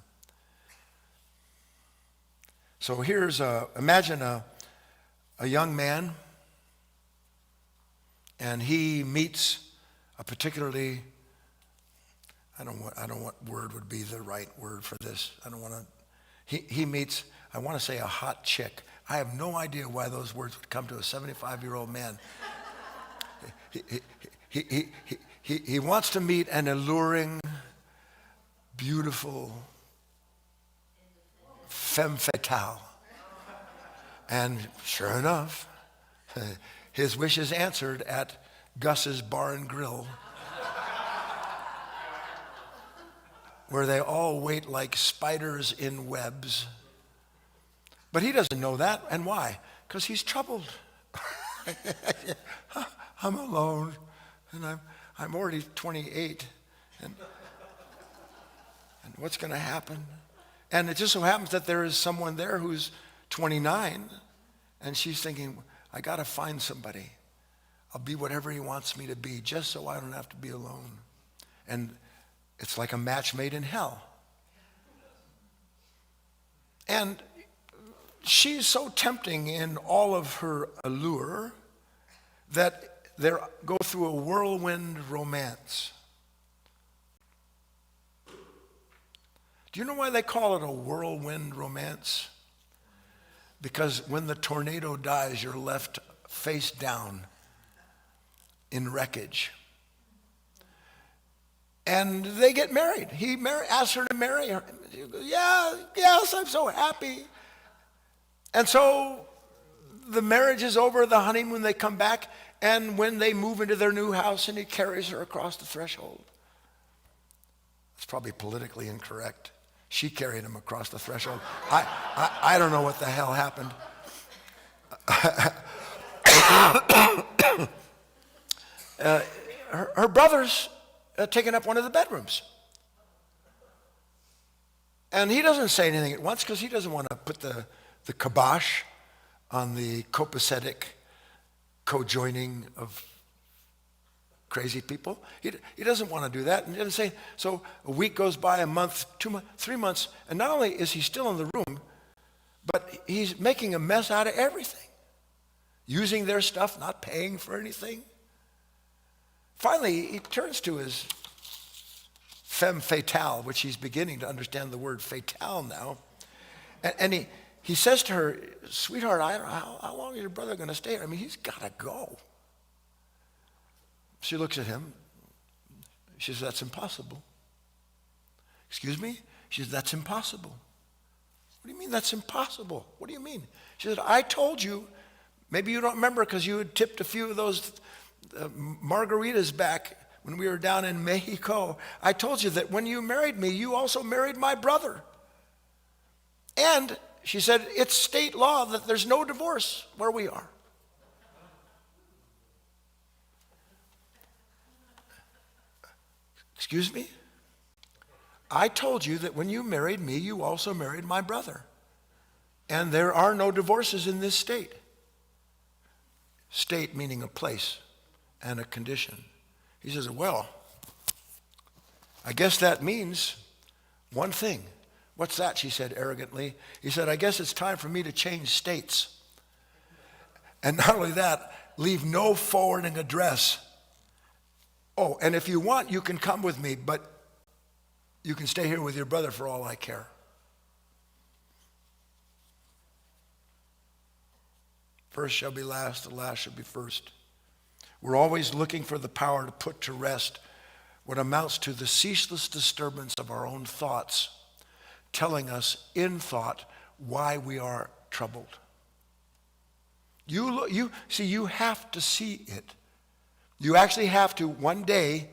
So imagine a young man, and he meets a particularly, I don't know what word would be the right word for this. He meets, I want to say, a hot chick. I have no idea why those words would come to a 75-year-old man. He wants to meet an alluring, beautiful femme fatale. And sure enough, his wish is answered at Gus's Bar and Grill, where they all wait like spiders in webs. But he doesn't know that. And why? Because he's troubled. I'm alone, and I'm already 28, and what's going to happen? And it just so happens that there is someone there who's 29, and she's thinking, I got to find somebody. I'll be whatever he wants me to be, just so I don't have to be alone. And it's like a match made in hell. And she's so tempting in all of her allure that they go through a whirlwind romance. Do you know why they call it a whirlwind romance? Because when the tornado dies, you're left face down in wreckage. And they get married. He asks her to marry her. She goes, yes, I'm so happy. And so the marriage is over, the honeymoon, they come back, and when they move into their new house and he carries her across the threshold. It's probably politically incorrect. She carried him across the threshold. I don't know what the hell happened. Her brother's taken up one of the bedrooms. And he doesn't say anything at once because he doesn't want to put the kibosh on the copacetic co-joining of crazy people. He doesn't want to do that. And he doesn't say, so a week goes by, a month, 2 months, 3 months, and not only is he still in the room, but he's making a mess out of everything. Using their stuff, not paying for anything. Finally, he turns to his femme fatale, which he's beginning to understand the word fatale now. And he says to her, sweetheart, I don't know, how long is your brother going to stay here? I mean, he's got to go. She looks at him. She says, that's impossible. Excuse me? She says, that's impossible. What do you mean that's impossible? What do you mean? She said, I told you, maybe you don't remember because you had tipped a few of those margaritas back when we were down in Mexico. I told you that when you married me, you also married my brother. And she said, it's state law that there's no divorce where we are. Excuse me? I told you that when you married me, you also married my brother. And there are no divorces in this state. State meaning a place and a condition. He says, well, I guess that means one thing. What's that? She said arrogantly. He said, I guess it's time for me to change states. And not only that, leave no forwarding address. Oh, and if you want, you can come with me, but you can stay here with your brother for all I care. First shall be last, the last shall be first. We're always looking for the power to put to rest what amounts to the ceaseless disturbance of our own thoughts, telling us in thought why we are troubled. You have to see it. You actually have to one day,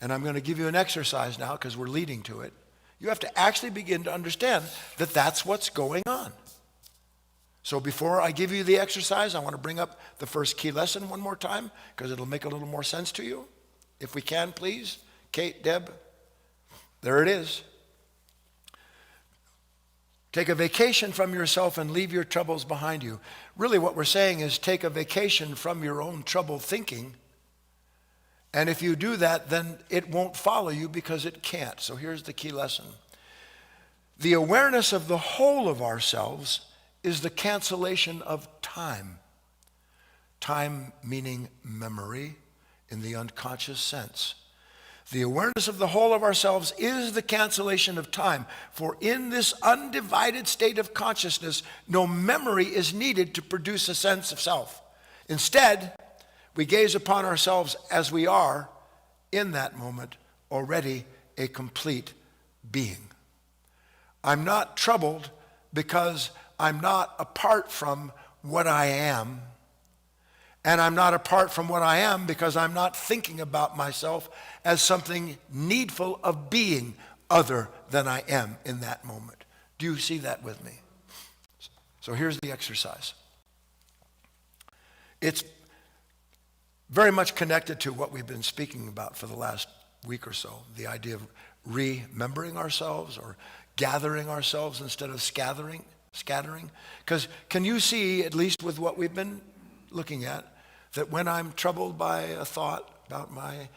and I'm going to give you an exercise now because we're leading to it. You have to actually begin to understand that that's what's going on. So before I give you the exercise, I want to bring up the first key lesson one more time because it'll make a little more sense to you. If we can, please. Kate, Deb, there it is. Take a vacation from yourself and leave your troubles behind you. Really what we're saying is take a vacation from your own troubled thinking. And if you do that, then it won't follow you because it can't. So here's the key lesson. The awareness of the whole of ourselves is the cancellation of time. Time meaning memory in the unconscious sense. The awareness of the whole of ourselves is the cancellation of time. For in this undivided state of consciousness, no memory is needed to produce a sense of self. Instead, we gaze upon ourselves as we are in that moment, already a complete being. I'm not troubled because I'm not apart from what I am. And I'm not apart from what I am because I'm not thinking about myself as something needful of being other than I am in that moment. Do you see that with me? So here's the exercise. It's Very much connected to what we've been speaking about for the last week or so, the idea of remembering ourselves or gathering ourselves instead of scattering. Because can you see, at least with what we've been looking at, that when I'm troubled by a thought about my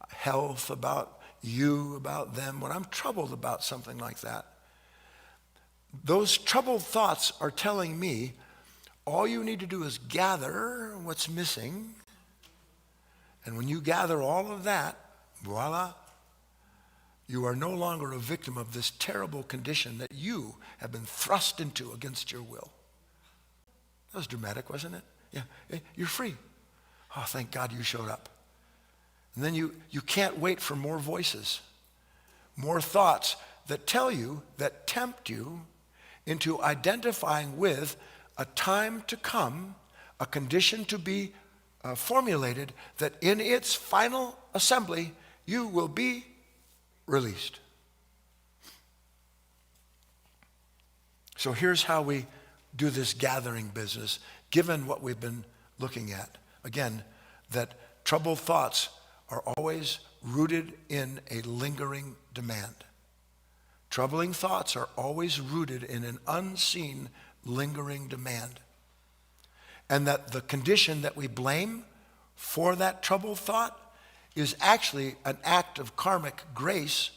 health, about you, about them, when I'm troubled about something like that, those troubled thoughts are telling me all you need to do is gather what's missing. And when you gather all of that, voila, you are no longer a victim of this terrible condition that you have been thrust into against your will. That was dramatic, wasn't it? Yeah, you're free. Oh, thank God you showed up. And then you can't wait for more voices, more thoughts that tell you, that tempt you into identifying with a time to come, a condition to be formulated, that in its final assembly, you will be released. So here's how we do this gathering business, given what we've been looking at. Again, that troubled thoughts are always rooted in a lingering demand. Troubling thoughts are always rooted in an unseen, lingering demand. And that the condition that we blame for that troubled thought is actually an act of karmic grace,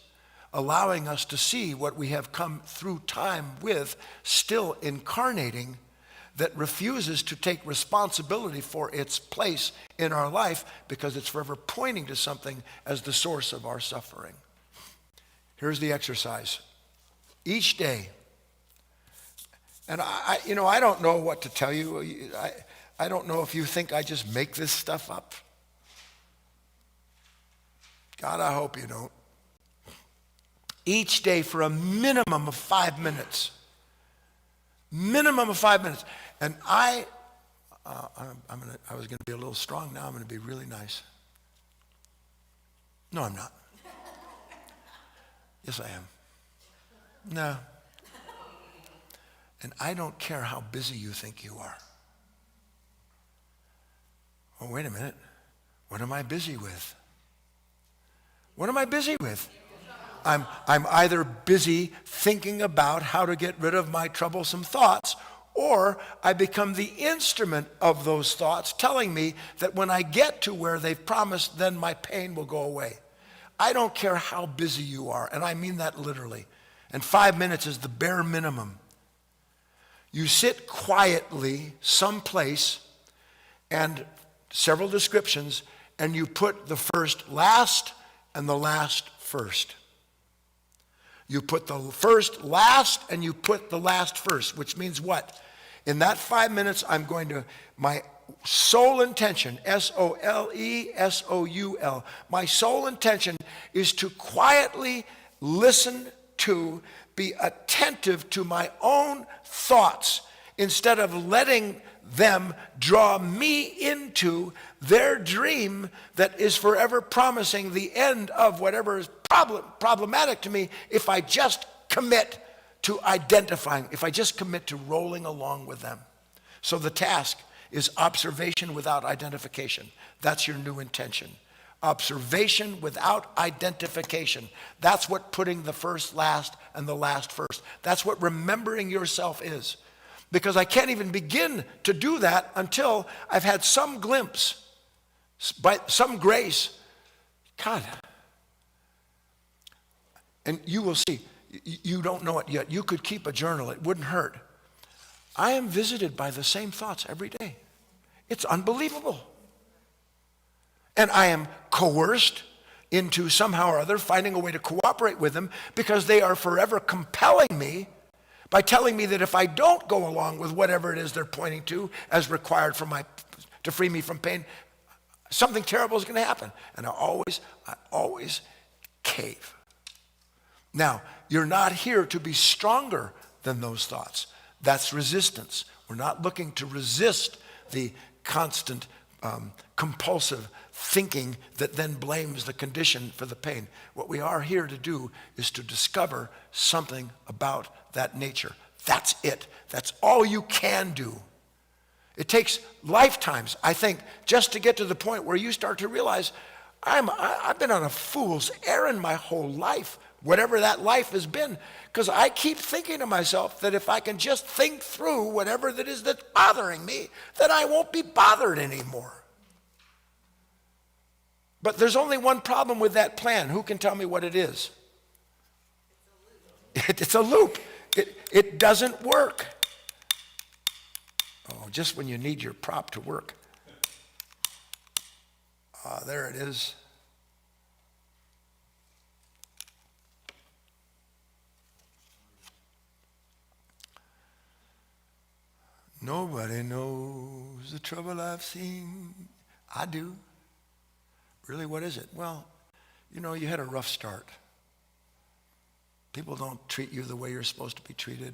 allowing us to see what we have come through time with, still incarnating, that refuses to take responsibility for its place in our life because it's forever pointing to something as the source of our suffering. Here's the exercise. Each day, and I don't know what to tell you. I don't know if you think I just make this stuff up. God, I hope you don't. Each day for a minimum of 5 minutes. Minimum of 5 minutes. And I was going to be a little strong. Now I'm going to be really nice. No, I'm not. Yes, I am. No. And I don't care how busy you think you are. Oh, wait a minute. What am I busy with? What am I busy with? I'm either busy thinking about how to get rid of my troublesome thoughts, or I become the instrument of those thoughts, telling me that when I get to where they've promised, then my pain will go away. I don't care how busy you are, and I mean that literally. And 5 minutes is the bare minimum. You sit quietly someplace, and several descriptions, and you put the first last and the last first. You put the first last and you put the last first, which means what? In that 5 minutes, I'm going to, my sole intention, S-O-L-E-S-O-U-L, my sole intention is to quietly listen to, be attentive to my own thoughts instead of letting them draw me into their dream that is forever promising the end of whatever is problematic to me if I just commit to identifying, if I just commit to rolling along with them. So the task is observation without identification. That's your new intention. Observation without identification. That's what putting the first last and the last first. That's what remembering yourself is. Because I can't even begin to do that until I've had some glimpse, by some grace. God. And you will see, you don't know it yet. You could keep a journal, it wouldn't hurt. I am visited by the same thoughts every day. It's unbelievable. And I am coerced into somehow or other finding a way to cooperate with them because they are forever compelling me by telling me that if I don't go along with whatever it is they're pointing to as required to free me from pain, something terrible is going to happen. And I always cave. Now, you're not here to be stronger than those thoughts. That's resistance. We're not looking to resist the constant compulsive thinking that then blames the condition for the pain. What we are here to do is to discover something about that nature. That's it. That's all you can do It takes lifetimes, I think, just to get to the point where you start to realize, I've been on a fool's errand my whole life, whatever that life has been, because I keep thinking to myself that if I can just think through whatever that is that's bothering me, then I won't be bothered anymore. But there's only one problem with that plan. Who can tell me what it is? It's a loop. It doesn't work. Oh, just when you need your prop to work. There it is. Nobody knows the trouble I've seen. I do. Really, what is it? Well, you had a rough start. People don't treat you the way you're supposed to be treated.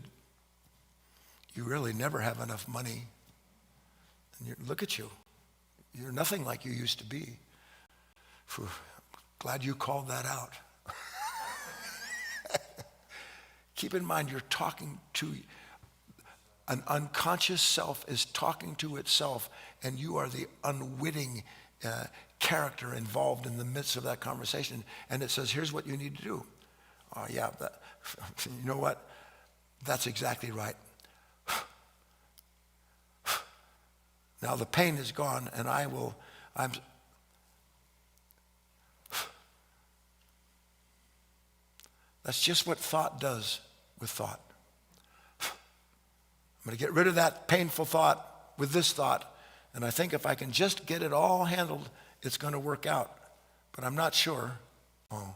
You really never have enough money. And look at you. You're nothing like you used to be. Phew, glad you called that out. Keep in mind, you're talking to an unconscious self is talking to itself, and you are the unwitting character involved in the midst of that conversation. And it says, here's what you need to do. Oh, yeah, you know what? That's exactly right. Now the pain is gone, and that's just what thought does with thought. I'm going to get rid of that painful thought with this thought, and I think if I can just get it all handled, it's going to work out. But I'm not sure. Oh.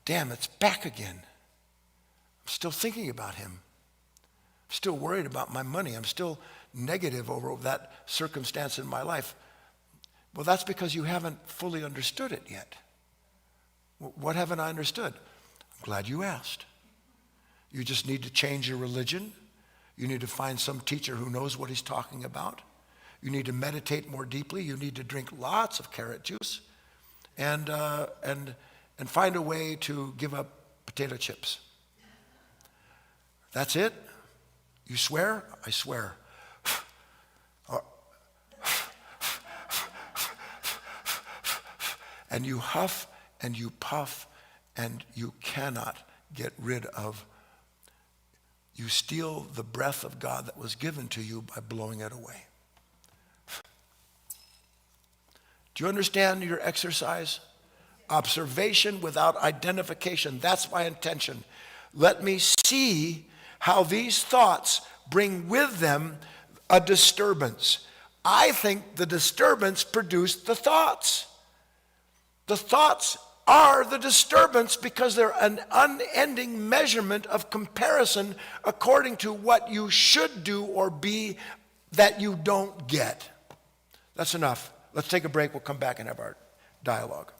Damn, it's back again. I'm still thinking about him. I'm still worried about my money. I'm still negative over that circumstance in my life. Well, that's because you haven't fully understood it yet. What haven't I understood? I'm glad you asked. You just need to change your religion. You need to find some teacher who knows what he's talking about. You need to meditate more deeply. You need to drink lots of carrot juice and find a way to give up potato chips. That's it? You swear? I swear. And you huff and you puff and you cannot get rid of. You steal the breath of God that was given to you by blowing it away. Do you understand your exercise? Observation without identification. That's my intention. Let me see how these thoughts bring with them a disturbance. I think the disturbance produced the thoughts. The thoughts are the disturbance because they're an unending measurement of comparison according to what you should do or be that you don't get. That's enough. Let's take a break. We'll come back and have our dialogue.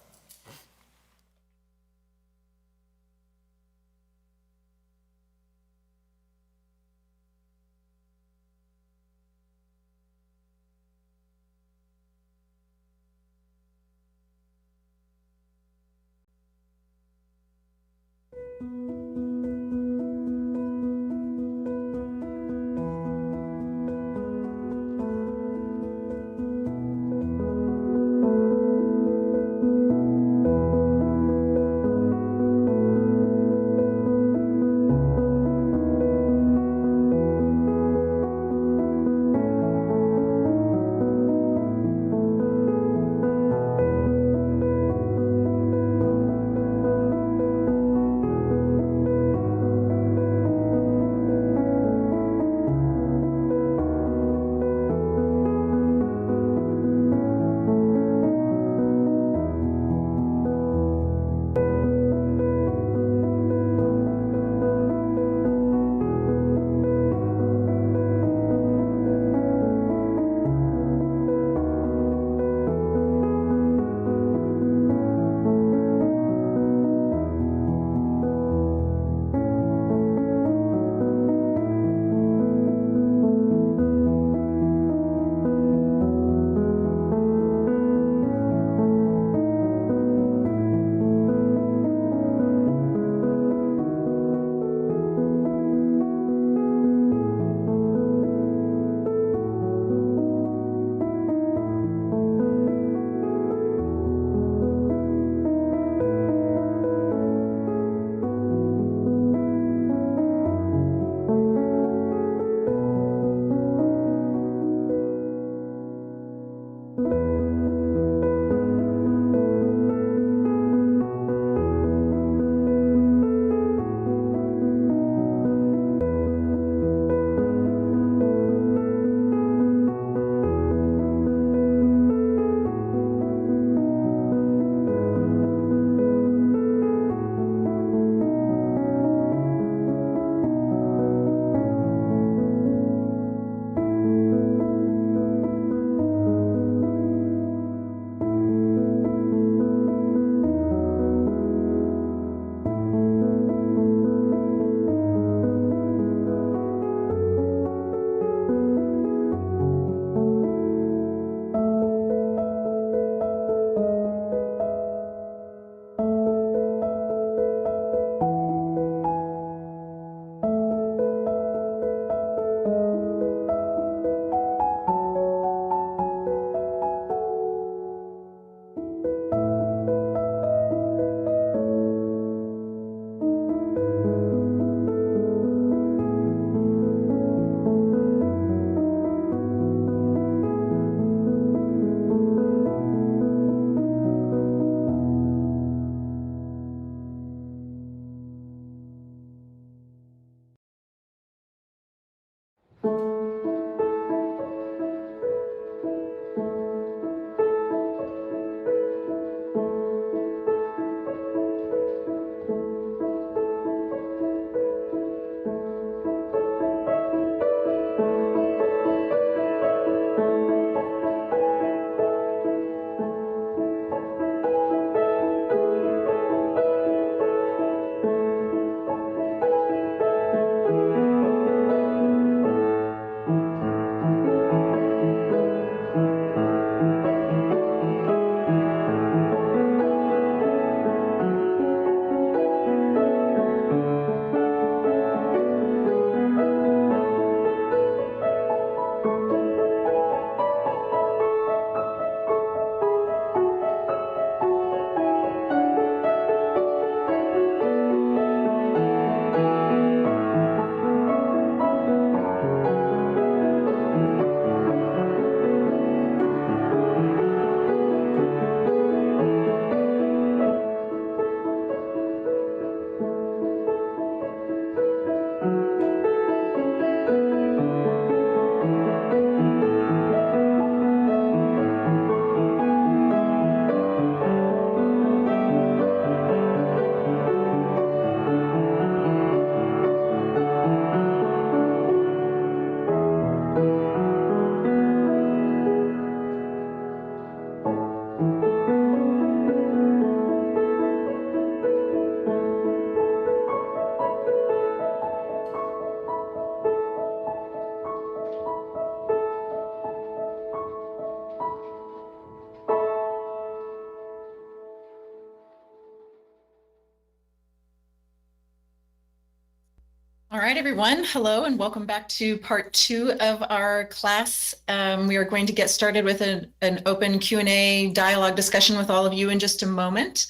All right, everyone. Hello, and welcome back to part 2 of our class. We are going to get started with an open Q&A dialogue discussion with all of you in just a moment.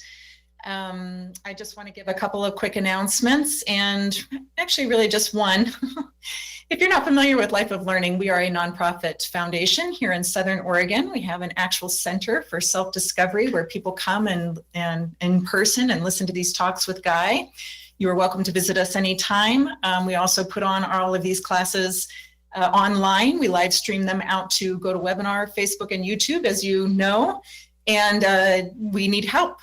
I just want to give a couple of quick announcements, and actually really just one. If you're not familiar with Life of Learning, we are a nonprofit foundation here in Southern Oregon. We have an actual center for self-discovery where people come and in person and listen to these talks with Guy. You are welcome to visit us anytime. We also put on all of these classes online. We live stream them out to GoToWebinar, Facebook, and YouTube, as you know. And we need help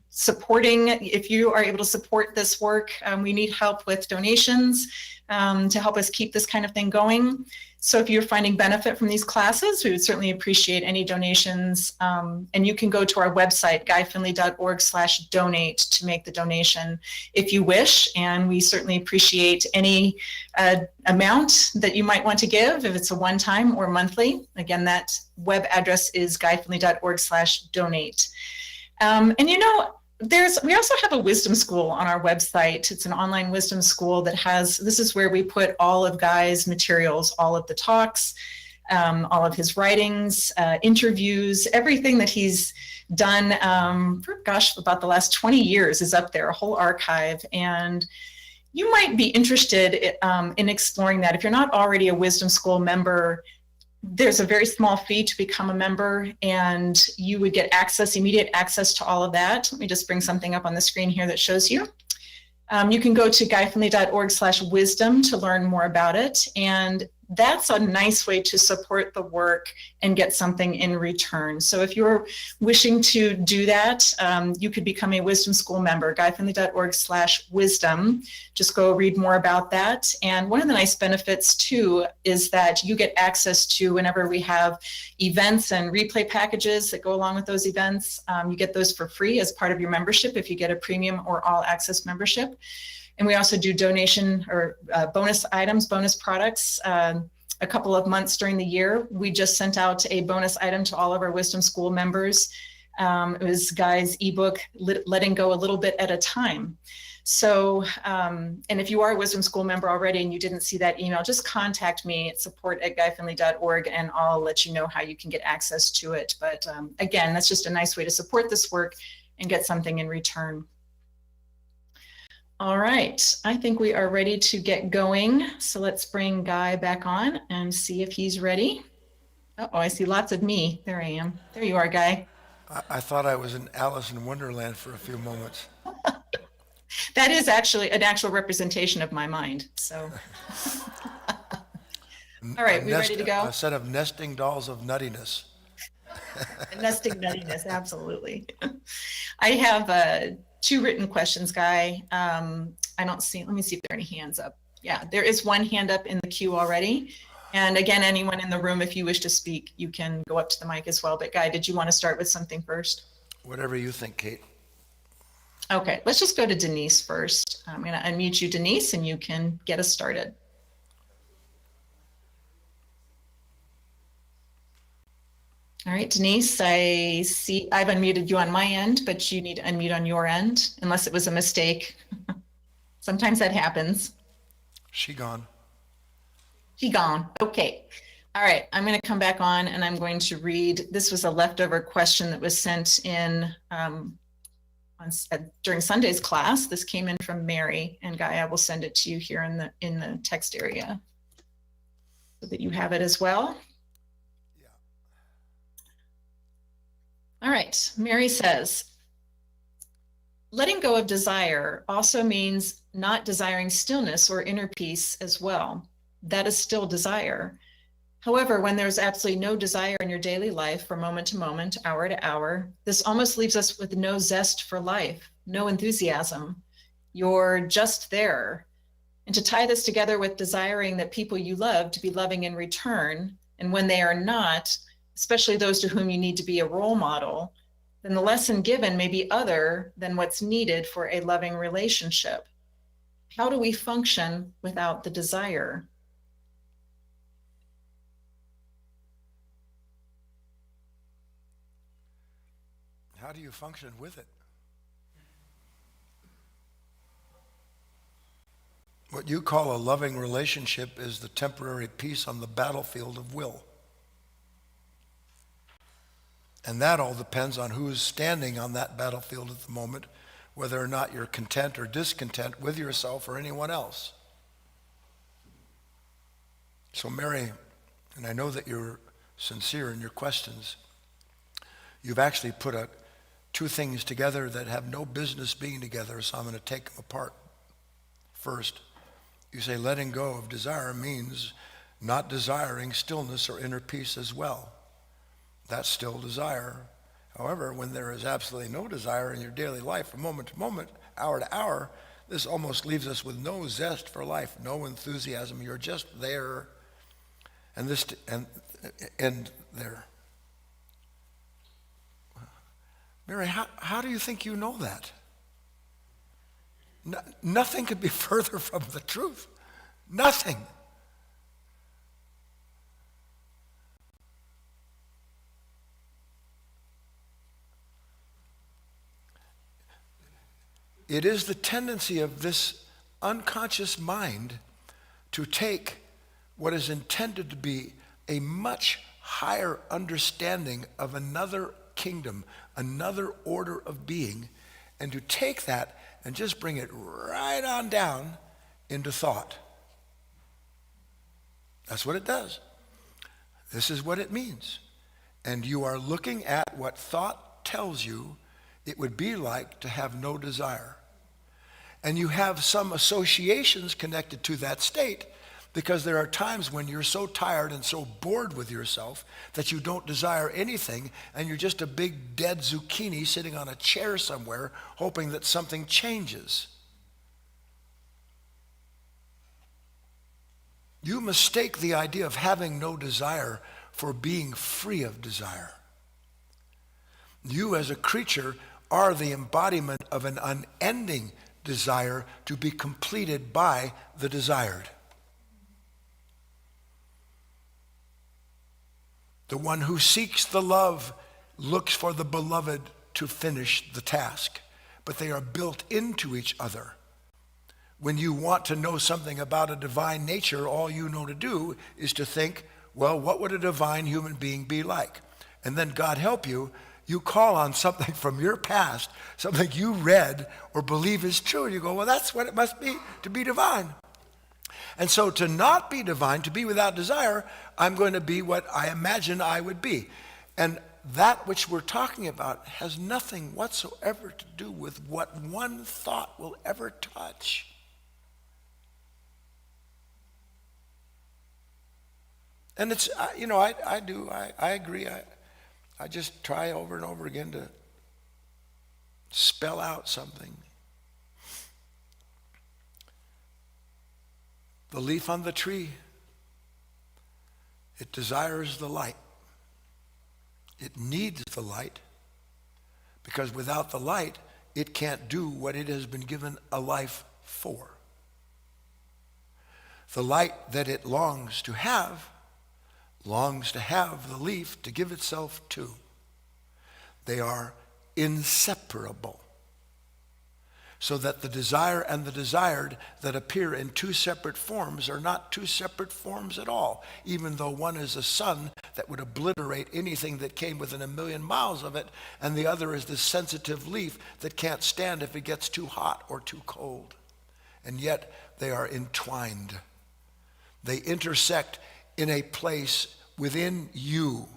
supporting. If you are able to support this work, we need help with donations to help us keep this kind of thing going. So if you're finding benefit from these classes, we would certainly appreciate any donations. And you can go to our website, guyfinley.org/donate, to make the donation if you wish. And we certainly appreciate any amount that you might want to give, if it's a one-time or monthly. Again, that web address is guyfinley.org/donate. And you know, we also have a wisdom school on our website. It's an online wisdom school that this is where we put all of Guy's materials, all of the talks, all of his writings, interviews, everything that he's done for, about the last 20 years is up there, a whole archive. And you might be interested in exploring that. If you're not already a wisdom school member, there's a very small fee to become a member, and you would get immediate access to all of that. Let me just bring something up on the screen here that shows you. You can go to guyfinley.org/wisdom to learn more about it. And that's a nice way to support the work and get something in return. So if you're wishing to do that, you could become a wisdom school member, guyfinley.org/wisdom. Just go read more about that. And one of the nice benefits too is that you get access to, whenever we have events and replay packages that go along with those events, you get those for free as part of your membership if you get a premium or all access membership. And we also do donation or bonus items, bonus products. A couple of months during the year, we just sent out a bonus item to all of our Wisdom School members. It was Guy's ebook, Letting Go a Little Bit at a Time. So, and if you are a Wisdom School member already and you didn't see that email, just contact me at support@guyfinley.org and I'll let you know how you can get access to it. But again, that's just a nice way to support this work and get something in return. All right, I think we are ready to get going. So let's bring Guy back on and see if he's ready. Uh-oh, I see lots of me. There I am. There you are, Guy. I thought I was in Alice in Wonderland for a few moments. That is actually an actual representation of my mind. So, all right, we ready to go? A set of nesting dolls of nuttiness. Nesting nuttiness, absolutely. I have 2 written questions, Guy. I don't see, let me see if there are any hands up. Yeah, there is one hand up in the queue already. And again, anyone in the room, if you wish to speak, you can go up to the mic as well. But Guy, did you want to start with something first? Whatever you think, Kate. Okay, let's just go to Denise first. I'm going to unmute you, Denise, and you can get us started. All right, Denise, I see I've unmuted you on my end, but you need to unmute on your end, unless it was a mistake. Sometimes that happens. She gone. She gone. Okay. All right, I'm going to come back on and I'm going to read. This was a leftover question that was sent in during Sunday's class. This came in from Mary, and Guy, I will send it to you here in the text area so that you have it as well. All right, Mary says, letting go of desire also means not desiring stillness or inner peace as well. That is still desire. However, when there's absolutely no desire in your daily life from moment to moment, hour to hour, this almost leaves us with no zest for life, no enthusiasm. You're just there. And to tie this together with desiring that people you love to be loving in return, and when they are not, especially those to whom you need to be a role model, then the lesson given may be other than what's needed for a loving relationship. How do we function without the desire? How do you function with it? What you call a loving relationship is the temporary peace on the battlefield of will. And that all depends on who's standing on that battlefield at the moment, whether or not you're content or discontent with yourself or anyone else. So Mary, and I know that you're sincere in your questions, you've actually put two things together that have no business being together, so I'm going to take them apart. First, you say letting go of desire means not desiring stillness or inner peace as well. That's still desire. However, when there is absolutely no desire in your daily life from moment to moment, hour to hour, this almost leaves us with no zest for life, no enthusiasm. You're just there and there. Mary, how do you think you know that? Nothing could be further from the truth. Nothing. It is the tendency of this unconscious mind to take what is intended to be a much higher understanding of another kingdom, another order of being, and to take that and just bring it right on down into thought. That's what it does. This is what it means. And you are looking at what thought tells you it would be like to have no desire. And you have some associations connected to that state, because there are times when you're so tired and so bored with yourself that you don't desire anything, and you're just a big dead zucchini sitting on a chair somewhere hoping that something changes. You mistake the idea of having no desire for being free of desire. You as a creature are the embodiment of an unending desire to be completed by the desired. The one who seeks the love looks for the beloved to finish the task, but they are built into each other. When you want to know something about a divine nature, all you know to do is to think, well, what would a divine human being be like? And then God help you, you call on something from your past, something you read or believe is true, and you go, well, that's what it must be to be divine. And so to not be divine, to be without desire, I'm going to be what I imagine I would be. And that which we're talking about has nothing whatsoever to do with what one thought will ever touch. And it's, I agree. I just try over and over again to spell out something. The leaf on the tree, it desires the light. It needs the light, because without the light, it can't do what it has been given a life for. The light that it longs to have the leaf to give itself to. They are inseparable. So that the desire and the desired that appear in two separate forms are not two separate forms at all, even though one is a sun that would obliterate anything that came within 1,000,000 miles of it, and the other is this sensitive leaf that can't stand if it gets too hot or too cold. And yet they are entwined. They intersect in a place within you,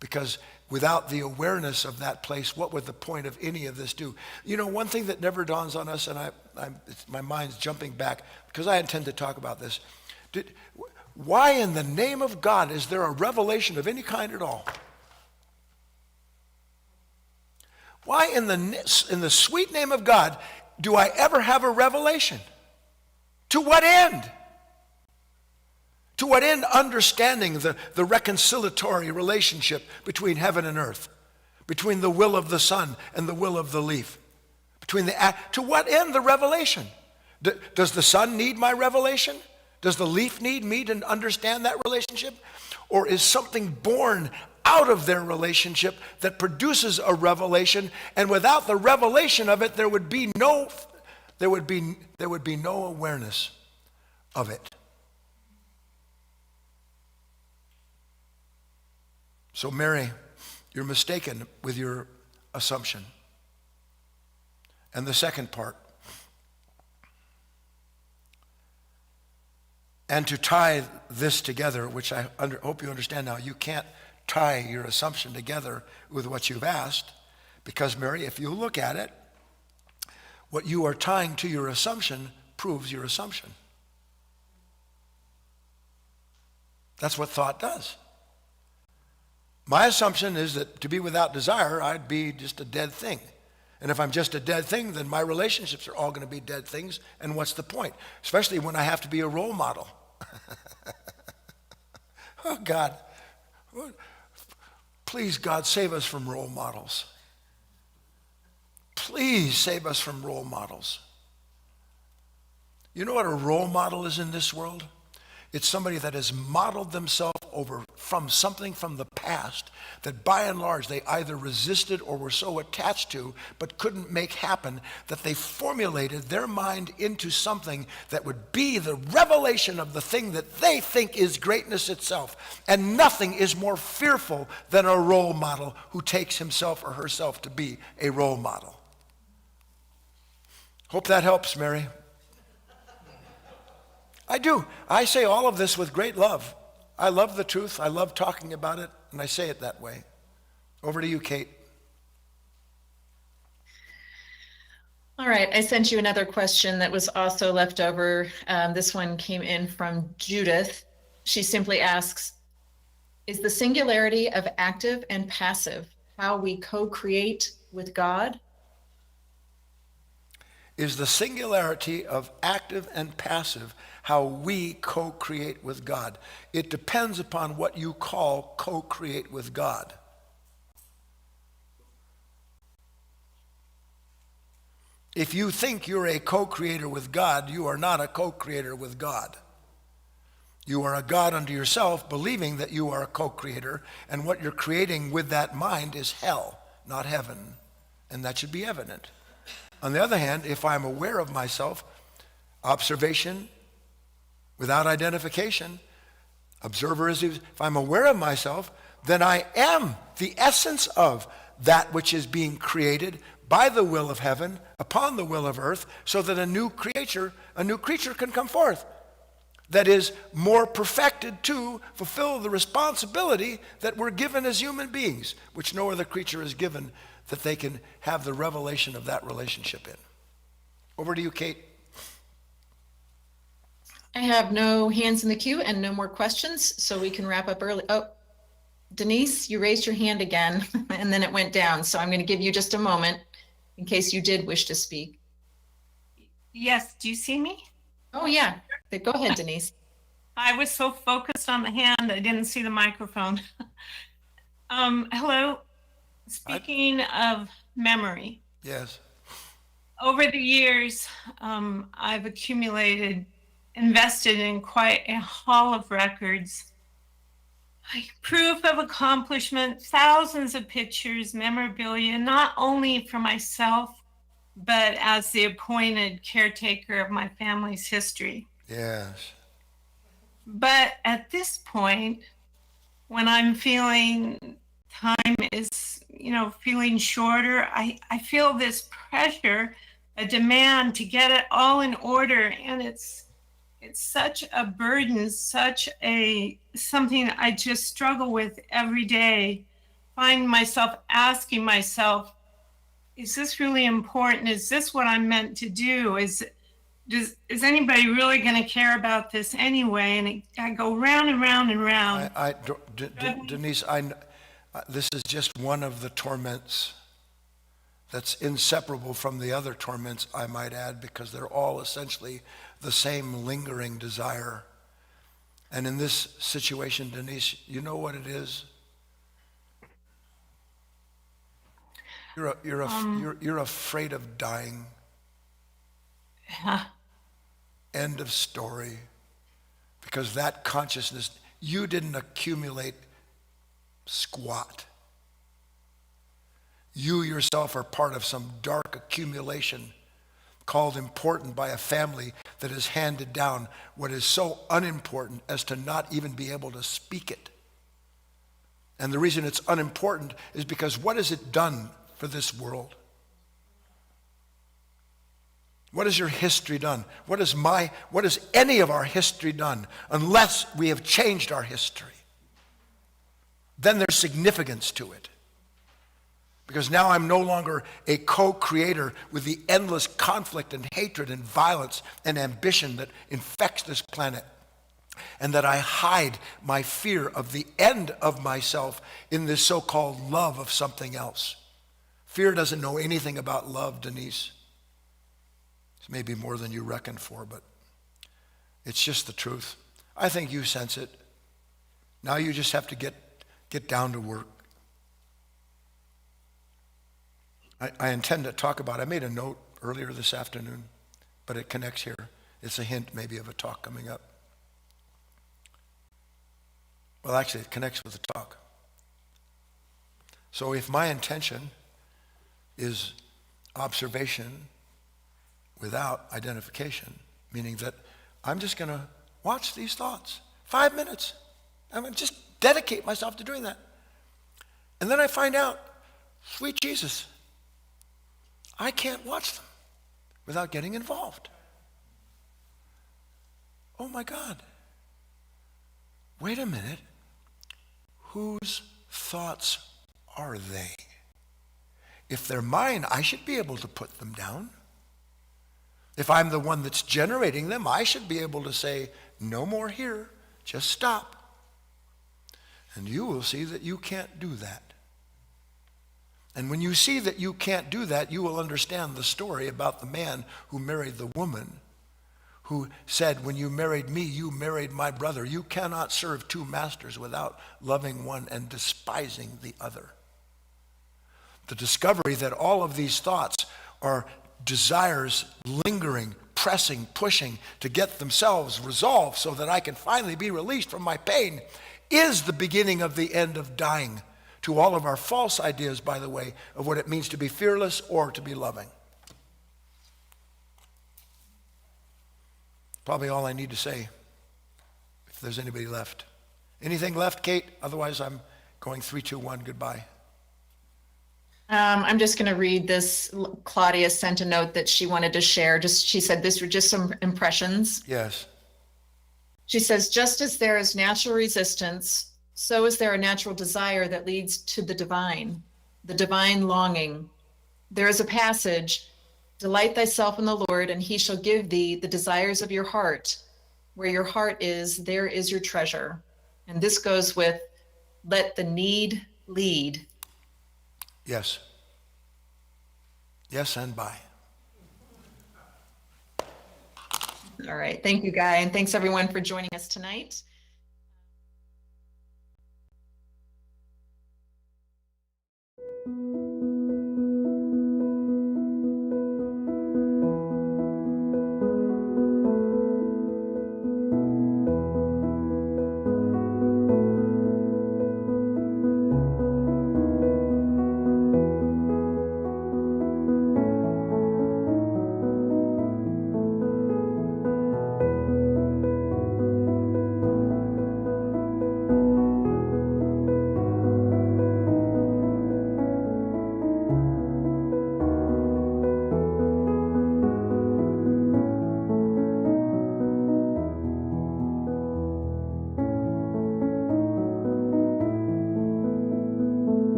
because without the awareness of that place, what would the point of any of this do? You know, one thing that never dawns on us, and my mind's jumping back, because I intend to talk about this. Why in the name of God is there a revelation of any kind at all? Why in the sweet name of God do I ever have a revelation? To what end? To what end understanding the reconciliatory relationship between heaven and earth, between the will of the sun and the will of the leaf, to what end the revelation? Does the sun need my revelation? Does the leaf need me to understand that relationship? Or is something born out of their relationship that produces a revelation, and without the revelation of it, there would be no awareness of it. So Mary, you're mistaken with your assumption. And the second part, and to tie this together, which I hope you understand now, you can't tie your assumption together with what you've asked, because Mary, if you look at it, what you are tying to your assumption proves your assumption. That's what thought does. My assumption is that to be without desire, I'd be just a dead thing. And if I'm just a dead thing, then my relationships are all going to be dead things, and what's the point? Especially when I have to be a role model. Oh, God. Please, God, save us from role models. Please save us from role models. You know what a role model is in this world? It's somebody that has modeled themselves over from something from the past that by and large they either resisted or were so attached to but couldn't make happen that they formulated their mind into something that would be the revelation of the thing that they think is greatness itself. And nothing is more fearful than a role model who takes himself or herself to be a role model. Hope that helps, Mary. I do. I say all of this with great love. I love the truth. I love talking about it, and I say it that way. Over to you, Kate. All right, I sent you another question that was also left over. This one came in from Judith. She simply asks, is the singularity of active and passive how we co-create with God? Is the singularity of active and passive how we co-create with God? It depends upon what you call co-create with God. If you think you're a co-creator with God, you are not a co-creator with God. You are a God unto yourself, believing that you are a co-creator, and what you're creating with that mind is hell, not heaven, and that should be evident. On the other hand, if I'm aware of myself, observation without identification, observer is, if I'm aware of myself, then I am the essence of that which is being created by the will of heaven upon the will of earth, so that a new creature can come forth that is more perfected to fulfill the responsibility that we're given as human beings, which no other creature is given, that they can have the revelation of that relationship in. Over to you, Kate. I have no hands in the queue and no more questions, so we can wrap up early. Oh, Denise, you raised your hand again, and then it went down. So I'm going to give you just a moment in case you did wish to speak. Yes, do you see me? Oh, yeah. Go ahead, Denise. I was so focused on the hand, I didn't see the microphone. Hello. Speaking of memory, Yes. over the years, I've invested in quite a haul of records, like proof of accomplishment, thousands of pictures, memorabilia, not only for myself, but as the appointed caretaker of my family's history. Yes. But at this point, when I'm feeling time is, feeling shorter, I feel this pressure, a demand to get it all in order. And it's such a burden, something I just struggle with every day. Find myself asking myself, is this really important? Is this what I'm meant to do? Is anybody really going to care about this anyway? And I go round and round and round. Denise, this is just one of the torments that's inseparable from the other torments, I might add, because they're all essentially the same lingering desire. And in this situation, Denise, you know what it is? You're afraid of dying. End of story. Because that consciousness, you didn't accumulate squat. You yourself are part of some dark accumulation called important by a family that has handed down what is so unimportant as to not even be able to speak it. And the reason it's unimportant is because what has it done for this world? What has your history done? What has any of our history done unless we have changed our history? Then there's significance to it. Because now I'm no longer a co-creator with the endless conflict and hatred and violence and ambition that infects this planet. And that I hide my fear of the end of myself in this so-called love of something else. Fear doesn't know anything about love, Denise. It's maybe more than you reckon for, but it's just the truth. I think you sense it. Now you just have to get down to work. I intend to talk about, I made a note earlier this afternoon, but it connects here. It's a hint maybe of a talk coming up. Well, actually, it connects with the talk. So if my intention is observation without identification, meaning that I'm just going to watch these thoughts, 5 minutes. I'm going to just dedicate myself to doing that. And then I find out, sweet Jesus, I can't watch them without getting involved. Oh my God. Wait a minute. Whose thoughts are they? If they're mine, I should be able to put them down. If I'm the one that's generating them, I should be able to say, no more here, just stop. And you will see that you can't do that. And when you see that you can't do that, you will understand the story about the man who married the woman, who said, when you married me, you married my brother. You cannot serve two masters without loving one and despising the other. The discovery that all of these thoughts are desires lingering, pressing, pushing to get themselves resolved so that I can finally be released from my pain is the beginning of the end of dying to all of our false ideas, by the way, of what it means to be fearless or to be loving. Probably all I need to say, if there's anybody left. Anything left, Kate? Otherwise, I'm going 3, 2, 1, goodbye. I'm just going to read this. Claudia sent a note that she wanted to share. She said these were just some impressions. Yes. She says, just as there is natural resistance, so is there a natural desire that leads to the divine longing. There is a passage, delight thyself in the Lord, and he shall give thee the desires of your heart. Where your heart is, there is your treasure. And this goes with, let the need lead. Yes. Yes, and bye. All right. Thank you, Guy. And thanks everyone for joining us tonight.